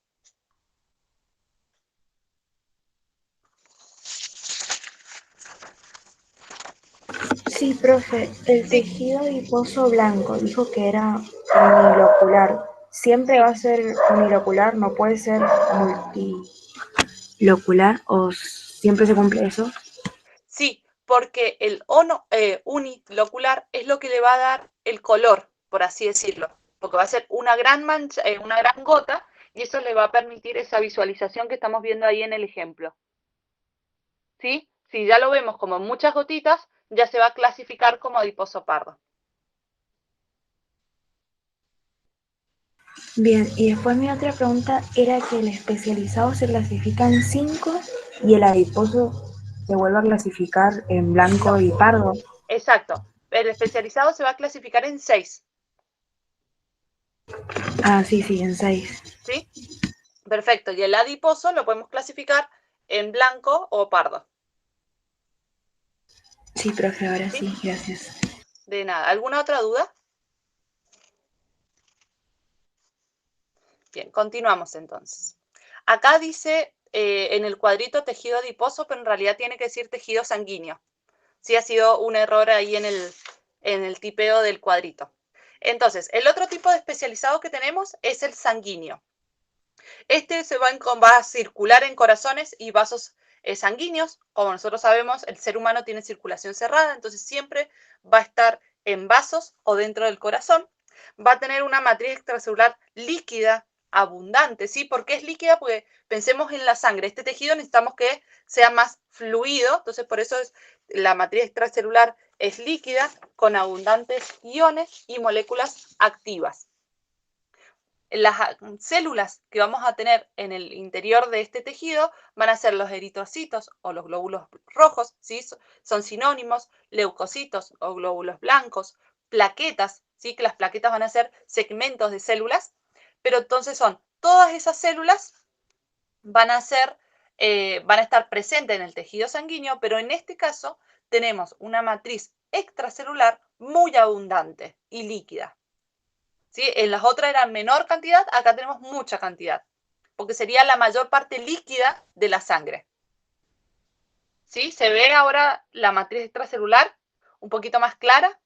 Speaker 4: Sí, profe, el tejido adiposo blanco dijo que era unilocular. ¿Siempre va a ser unilocular? ¿No puede ser multilocular? ¿O siempre se cumple eso?
Speaker 2: Sí, porque el unilocular es lo que le va a dar el color, por así decirlo, porque va a ser una gran mancha, una gran gota, y eso le va a permitir esa visualización que estamos viendo ahí en el ejemplo. ¿Sí? Si ya lo vemos como muchas gotitas, ya se va a clasificar como adiposo pardo.
Speaker 4: Bien, y después mi otra pregunta era que el especializado se clasifica en 5 y el adiposo se vuelve a clasificar en blanco y pardo.
Speaker 2: Exacto. El especializado se va a clasificar en 6.
Speaker 4: Ah, sí, en 6.
Speaker 2: ¿Sí? Perfecto. Y el adiposo lo podemos clasificar en blanco o pardo.
Speaker 4: Sí, profe, ahora sí, gracias.
Speaker 2: De nada. ¿Alguna otra duda? Bien, continuamos entonces. Acá dice en el cuadrito tejido adiposo, pero en realidad tiene que decir tejido sanguíneo. Sí, ha sido un error ahí en el tipeo del cuadrito. Entonces, el otro tipo de especializado que tenemos es el sanguíneo. Este va a circular en corazones y vasos sanguíneos. Como nosotros sabemos, el ser humano tiene circulación cerrada, entonces siempre va a estar en vasos o dentro del corazón. Va a tener una matriz extracelular líquida, abundante, ¿sí? ¿Por qué es líquida? Porque pensemos en la sangre. Este tejido necesitamos que sea más fluido, entonces por eso la matriz extracelular es líquida, con abundantes iones y moléculas activas. Las células que vamos a tener en el interior de este tejido van a ser los eritrocitos o los glóbulos rojos, ¿sí? Son sinónimos, leucocitos o glóbulos blancos, plaquetas, ¿sí? Que las plaquetas van a ser segmentos de células, pero entonces son todas esas células van a estar presentes en el tejido sanguíneo, pero en este caso tenemos una matriz extracelular muy abundante y líquida. ¿Sí? En las otras era menor cantidad, acá tenemos mucha cantidad, porque sería la mayor parte líquida de la sangre. ¿Sí? ¿Se ve ahora la matriz extracelular un poquito más clara?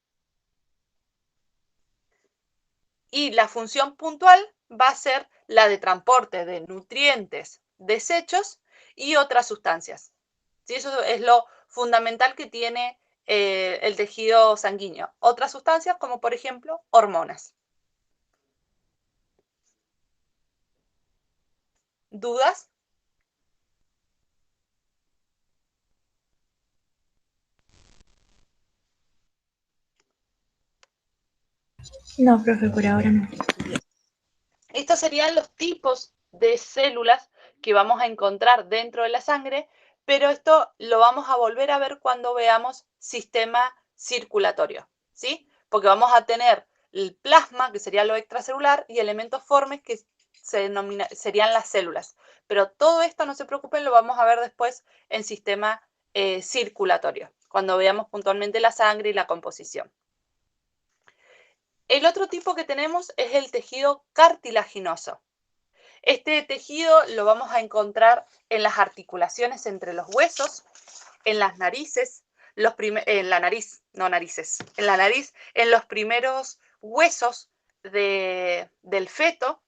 Speaker 2: Y la función puntual va a ser la de transporte de nutrientes, desechos y otras sustancias. ¿Sí? Eso es lo fundamental que tiene el tejido sanguíneo. Otras sustancias como por ejemplo hormonas. ¿Dudas?
Speaker 4: No, profe, por ahora no.
Speaker 2: Estos serían los tipos de células que vamos a encontrar dentro de la sangre, pero esto lo vamos a volver a ver cuando veamos sistema circulatorio, ¿sí? Porque vamos a tener el plasma, que sería lo extracelular, y elementos formes, que serían las células. Pero todo esto, no se preocupen, lo vamos a ver después en sistema circulatorio, cuando veamos puntualmente la sangre y la composición. El otro tipo que tenemos es el tejido cartilaginoso. Este tejido lo vamos a encontrar en las articulaciones entre los huesos, en las narices, en la nariz, en los primeros huesos del feto,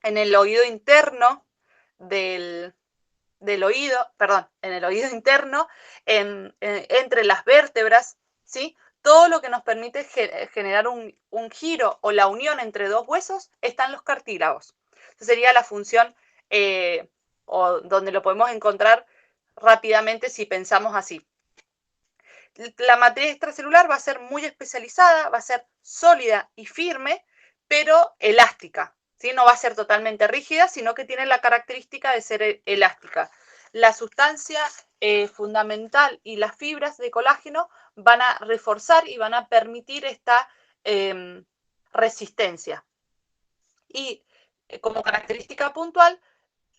Speaker 2: en el oído interno en el oído interno, entre las vértebras, ¿sí? Todo lo que nos permite generar un giro o la unión entre dos huesos están los cartílagos. Esa sería la función o donde lo podemos encontrar rápidamente si pensamos así. La matriz extracelular va a ser muy especializada, va a ser sólida y firme, pero elástica, ¿sí? No va a ser totalmente rígida, sino que tiene la característica de ser elástica. La sustancia fundamental y las fibras de colágeno van a reforzar y van a permitir esta resistencia. Y como característica puntual,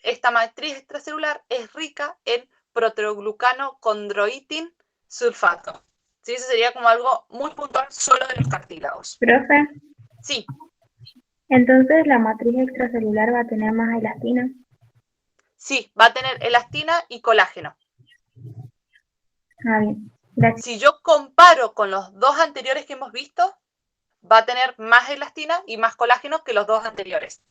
Speaker 2: esta matriz extracelular es rica en proteoglucano condroitin sulfato. ¿Sí? Eso sería como algo muy puntual solo de los cartílagos.
Speaker 4: Profe,
Speaker 2: Sí,
Speaker 4: entonces la matriz extracelular va a tener más elastina.
Speaker 2: sí, va a tener elastina y colágeno.
Speaker 4: Ah, bien. Gracias.
Speaker 2: Si yo comparo con los dos anteriores que hemos visto, va a tener más elastina y más colágeno que los dos anteriores.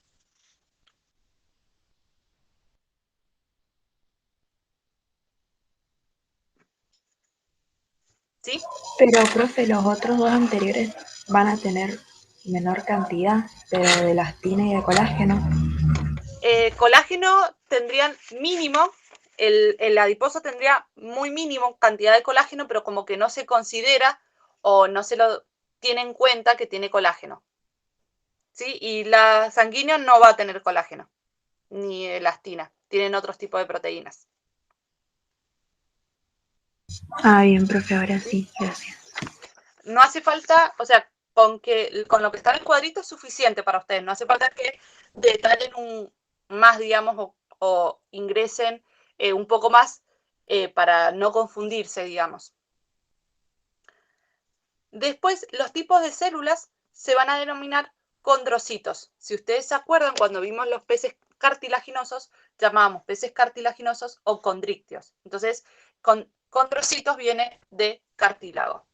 Speaker 2: ¿Sí?
Speaker 4: Pero, profe, los otros dos anteriores van a tener menor cantidad, pero de elastina y de colágeno.
Speaker 2: Colágeno tendrían mínimo, el adiposo tendría muy mínimo cantidad de colágeno, pero como que no se considera o no se lo tiene en cuenta que tiene colágeno. ¿Sí? Y la sanguínea no va a tener colágeno, ni elastina, tienen otros tipos de proteínas.
Speaker 4: Ah, bien, profe, ahora sí, gracias.
Speaker 2: No hace falta, o sea, con lo que está en el cuadrito es suficiente para ustedes, no hace falta que detallen más, digamos, o ingresen un poco más para no confundirse, digamos. Después, los tipos de células se van a denominar condrocitos. Si ustedes se acuerdan, cuando vimos los peces cartilaginosos, llamábamos peces cartilaginosos o condrictios. Entonces, condrocitos viene de cartílago.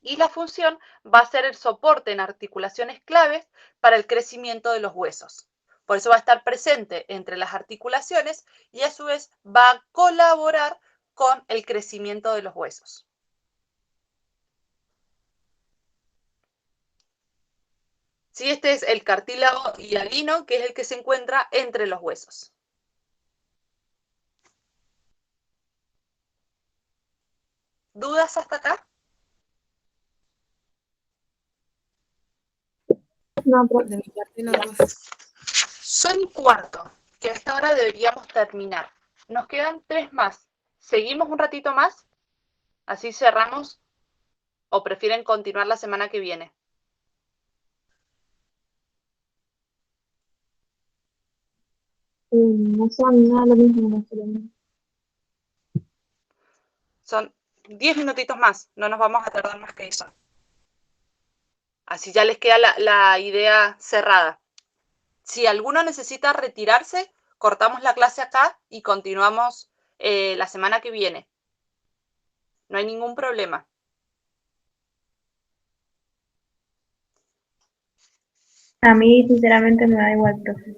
Speaker 2: Y la función va a ser el soporte en articulaciones claves para el crecimiento de los huesos. Por eso va a estar presente entre las articulaciones y a su vez va a colaborar con el crecimiento de los huesos. Sí, este es el cartílago hialino, que es el que se encuentra entre los huesos. ¿Dudas hasta acá?
Speaker 3: No, profe.
Speaker 5: De mi parte no, profe.
Speaker 2: Son cuarto, que a esta hora deberíamos terminar. Nos quedan 3 más. ¿Seguimos un ratito más? Así cerramos. ¿O prefieren continuar la semana que viene?
Speaker 3: no son nada lo mismo, no sé lo mismo.
Speaker 2: Son 10 minutitos más, no nos vamos a tardar más que eso. Así ya les queda la idea cerrada. Si alguno necesita retirarse, cortamos la clase acá y continuamos la semana que viene. No hay ningún problema.
Speaker 4: A mí, sinceramente, me da igual, profe.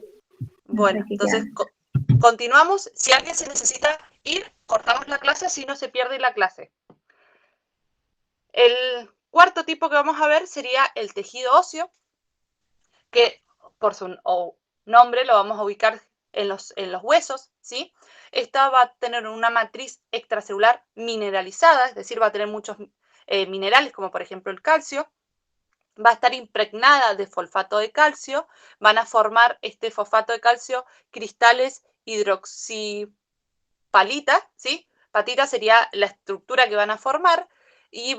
Speaker 2: Bueno,
Speaker 4: sé qué
Speaker 2: entonces
Speaker 4: queda.
Speaker 2: continuamos. Si alguien se necesita ir, cortamos la clase, así no se pierde la clase. El cuarto tipo que vamos a ver sería el tejido óseo, que por su nombre lo vamos a ubicar en los huesos, ¿sí? Esta va a tener una matriz extracelular mineralizada, es decir, va a tener muchos minerales, como por ejemplo el calcio. Va a estar impregnada de fosfato de calcio, van a formar este fosfato de calcio cristales hidroxipalita, ¿sí? Patita sería la estructura que van a formar y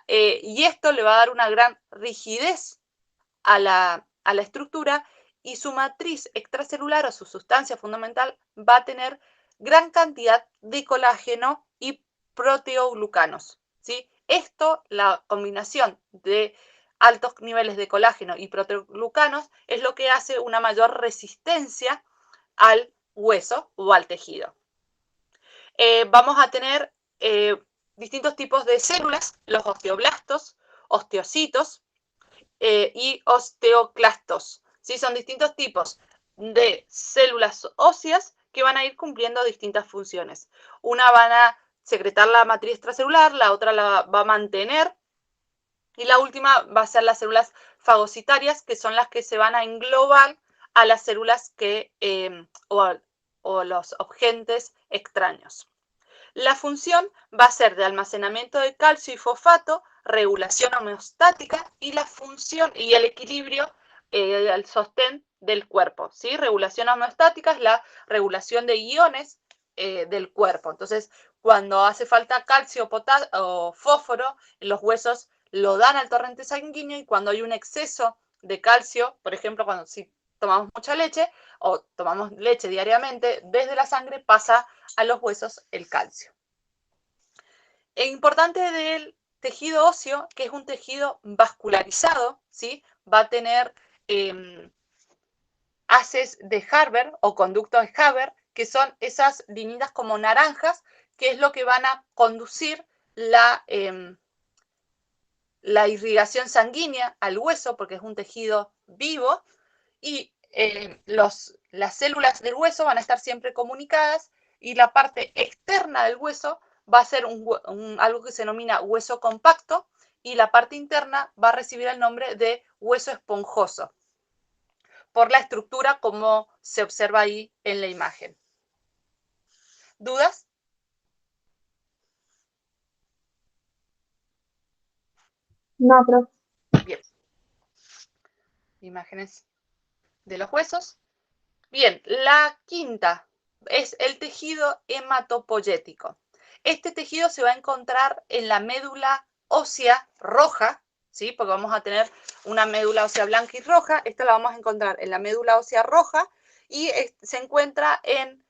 Speaker 2: y esto le va a dar una gran rigidez a la estructura y su matriz extracelular o su sustancia fundamental va a tener gran cantidad de colágeno y proteoglucanos, ¿sí? Esto, la combinación de altos niveles de colágeno y proteoglucanos, es lo que hace una mayor resistencia al hueso o al tejido. Vamos a tener distintos tipos de células, los osteoblastos, osteocitos y osteoclastos. ¿Sí? Son distintos tipos de células óseas que van a ir cumpliendo distintas funciones. Una van a secretar la matriz extracelular, la otra la va a mantener y la última va a ser las células fagocitarias, que son las que se van a englobar a las células o los agentes extraños. La función va a ser de almacenamiento de calcio y fosfato, regulación homeostática y la función y el equilibrio, el sostén del cuerpo, ¿sí? Regulación homeostática es la regulación de iones del cuerpo. Entonces, cuando hace falta calcio o fósforo, los huesos lo dan al torrente sanguíneo y cuando hay un exceso de calcio, por ejemplo, si tomamos mucha leche o tomamos leche diariamente, desde la sangre pasa a los huesos el calcio. Es importante del tejido óseo, que es un tejido vascularizado, ¿sí? Va a tener haces de Haber o conductos de Haber, que son esas linitas como naranjas, que es lo que van a conducir la irrigación sanguínea al hueso, porque es un tejido vivo, y las células del hueso van a estar siempre comunicadas y la parte externa del hueso va a ser algo que se denomina hueso compacto y la parte interna va a recibir el nombre de hueso esponjoso por la estructura como se observa ahí en la imagen. ¿Dudas?
Speaker 3: No, profe.
Speaker 2: Bien. Imágenes de los huesos. Bien, la quinta es el tejido hematopoyético. Este tejido se va a encontrar en la médula ósea roja, ¿sí? Porque vamos a tener una médula ósea blanca y roja. Esta la vamos a encontrar en la médula ósea roja y se encuentra en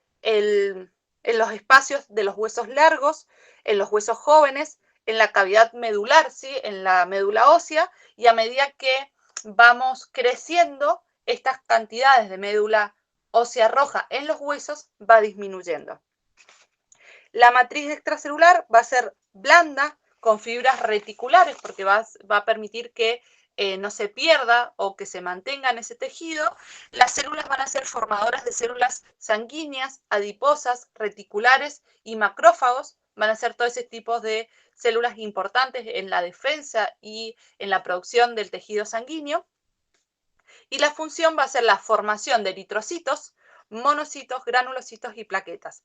Speaker 2: los espacios de los huesos largos, en los huesos jóvenes, en la cavidad medular, ¿sí? En la médula ósea, y a medida que vamos creciendo, estas cantidades de médula ósea roja en los huesos va disminuyendo. La matriz extracelular va a ser blanda, con fibras reticulares, porque va a permitir que no se pierda o que se mantenga en ese tejido. Las células van a ser formadoras de células sanguíneas, adiposas, reticulares y macrófagos. Van a ser todo ese tipo de células importantes en la defensa y en la producción del tejido sanguíneo. Y la función va a ser la formación de eritrocitos, monocitos, granulocitos y plaquetas.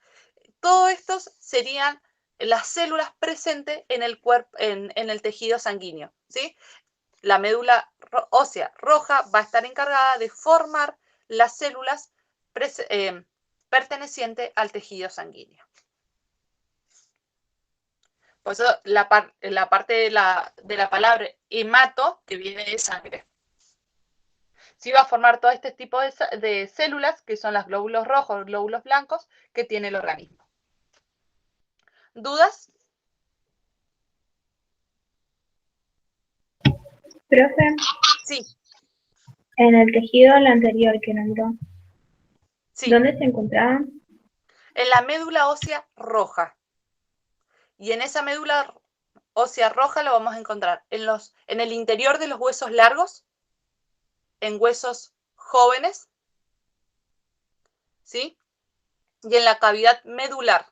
Speaker 2: Todos estos serían las células presentes en el cuerpo, en el tejido sanguíneo, ¿sí? La médula ósea roja va a estar encargada de formar las células pertenecientes al tejido sanguíneo. Por eso la parte de la palabra hemato, que viene de sangre. Sí, va a formar todo este tipo de células, que son los glóbulos rojos, glóbulos blancos, que tiene el organismo. ¿Dudas?
Speaker 4: Profe,
Speaker 2: Sí,
Speaker 4: en el tejido el anterior que nombró,
Speaker 2: sí.
Speaker 4: ¿dónde se encontraba?
Speaker 2: En la médula ósea roja. Y en esa médula ósea roja lo vamos a encontrar en el interior de los huesos largos, en huesos jóvenes, ¿sí? Y en la cavidad medular.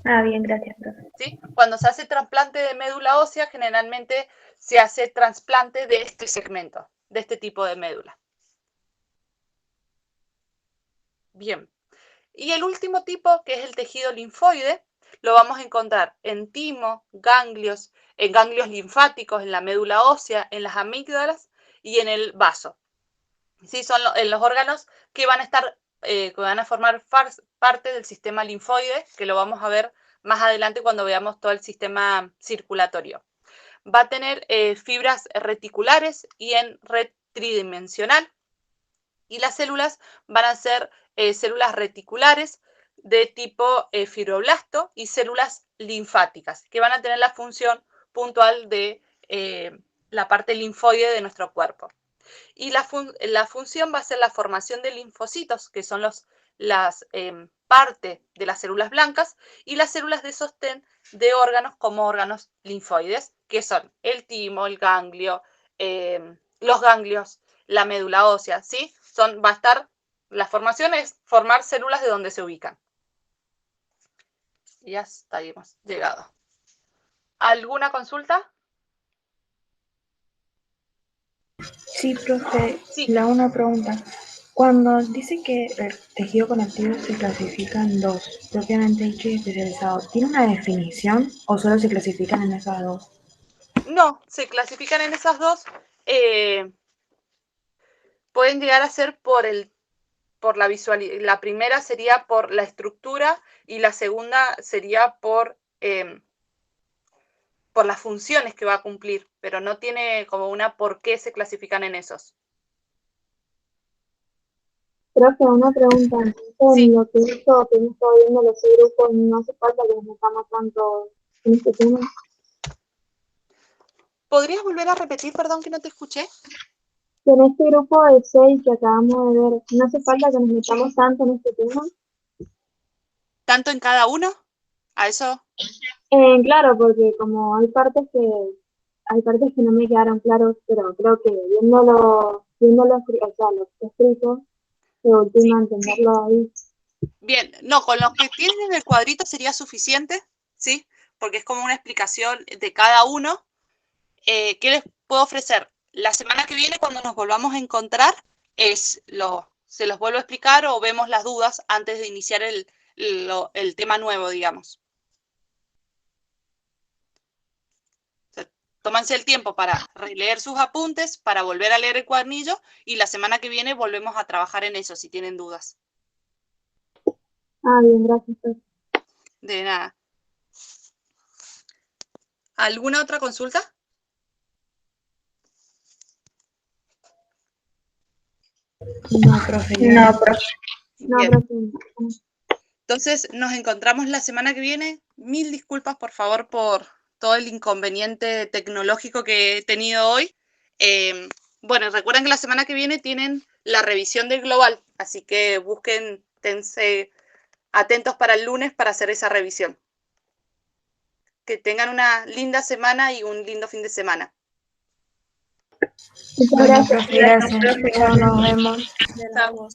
Speaker 4: Ah, bien, gracias, profe.
Speaker 2: ¿Sí? Cuando se hace trasplante de médula ósea, generalmente se hace trasplante de este segmento, de este tipo de médula. Bien. Y el último tipo, que es el tejido linfoide, lo vamos a encontrar en timo, ganglios, en ganglios linfáticos, en la médula ósea, en las amígdalas y en el vaso. ¿Sí? Son en los órganos que van a estar, que van a formar parte del sistema linfoide, que lo vamos a ver más adelante cuando veamos todo el sistema circulatorio. Va a tener fibras reticulares y en red tridimensional. Y las células van a ser células reticulares de tipo fibroblasto y células linfáticas, que van a tener la función puntual de la parte linfoide de nuestro cuerpo. Y la función va a ser la formación de linfocitos, que son las parte de las células blancas, y las células de sostén de órganos como órganos linfoides, que son el timo, el ganglio, los ganglios, la médula ósea, ¿sí? La formación es formar células de donde se ubican. Y ya estaríamos llegado. ¿Alguna consulta?
Speaker 4: Sí, profe,
Speaker 2: Sí.
Speaker 4: le hago una pregunta. Cuando dice que el tejido conectivo se clasifica en dos, propiamente dicho y especializado, ¿tiene una definición o solo se clasifican en esas dos?
Speaker 2: No, se clasifican en esas dos. Pueden llegar a ser por la visualidad. La primera sería por la estructura y la segunda sería por las funciones que va a cumplir, pero no tiene como una por qué se clasifican en esos.
Speaker 3: Profe, una pregunta.
Speaker 2: Sí.
Speaker 3: En lo que esto que hemos estado viendo los grupos, no hace falta que nos metamos tanto en este tema.
Speaker 2: ¿Podrías volver a repetir, perdón, que no te escuché?
Speaker 3: Que en este grupo de 6 que acabamos de ver, no hace falta que nos metamos tanto en este tema.
Speaker 2: ¿Tanto en cada uno? ¿A eso?
Speaker 3: Claro, porque como hay partes que no me quedaron claros, pero creo que viéndolo o sea, lo escrito, de última entenderlo ahí.
Speaker 2: Bien, no, con lo que tienes en el cuadrito sería suficiente, ¿sí? Porque es como una explicación de cada uno. ¿Qué les puedo ofrecer? La semana que viene, cuando nos volvamos a encontrar, se los vuelvo a explicar o vemos las dudas antes de iniciar el tema nuevo, digamos. O sea, tómanse el tiempo para releer sus apuntes, para volver a leer el cuadernillo y la semana que viene volvemos a trabajar en eso si tienen dudas.
Speaker 3: Ah, bien, gracias. Profe.
Speaker 2: De nada. ¿Alguna otra consulta?
Speaker 4: No, profe.
Speaker 3: No,
Speaker 2: Bien.
Speaker 3: profe.
Speaker 2: Entonces, nos encontramos la semana que viene. Mil disculpas, por favor, por todo el inconveniente tecnológico que he tenido hoy. Bueno, recuerden que la semana que viene tienen la revisión del global, así que tense atentos para el lunes para hacer esa revisión. Que tengan una linda semana y un lindo fin de semana.
Speaker 3: Muchas
Speaker 4: Bueno,
Speaker 3: gracias.
Speaker 4: profe, gracias. Chao, nos vemos.
Speaker 5: De nada, vos.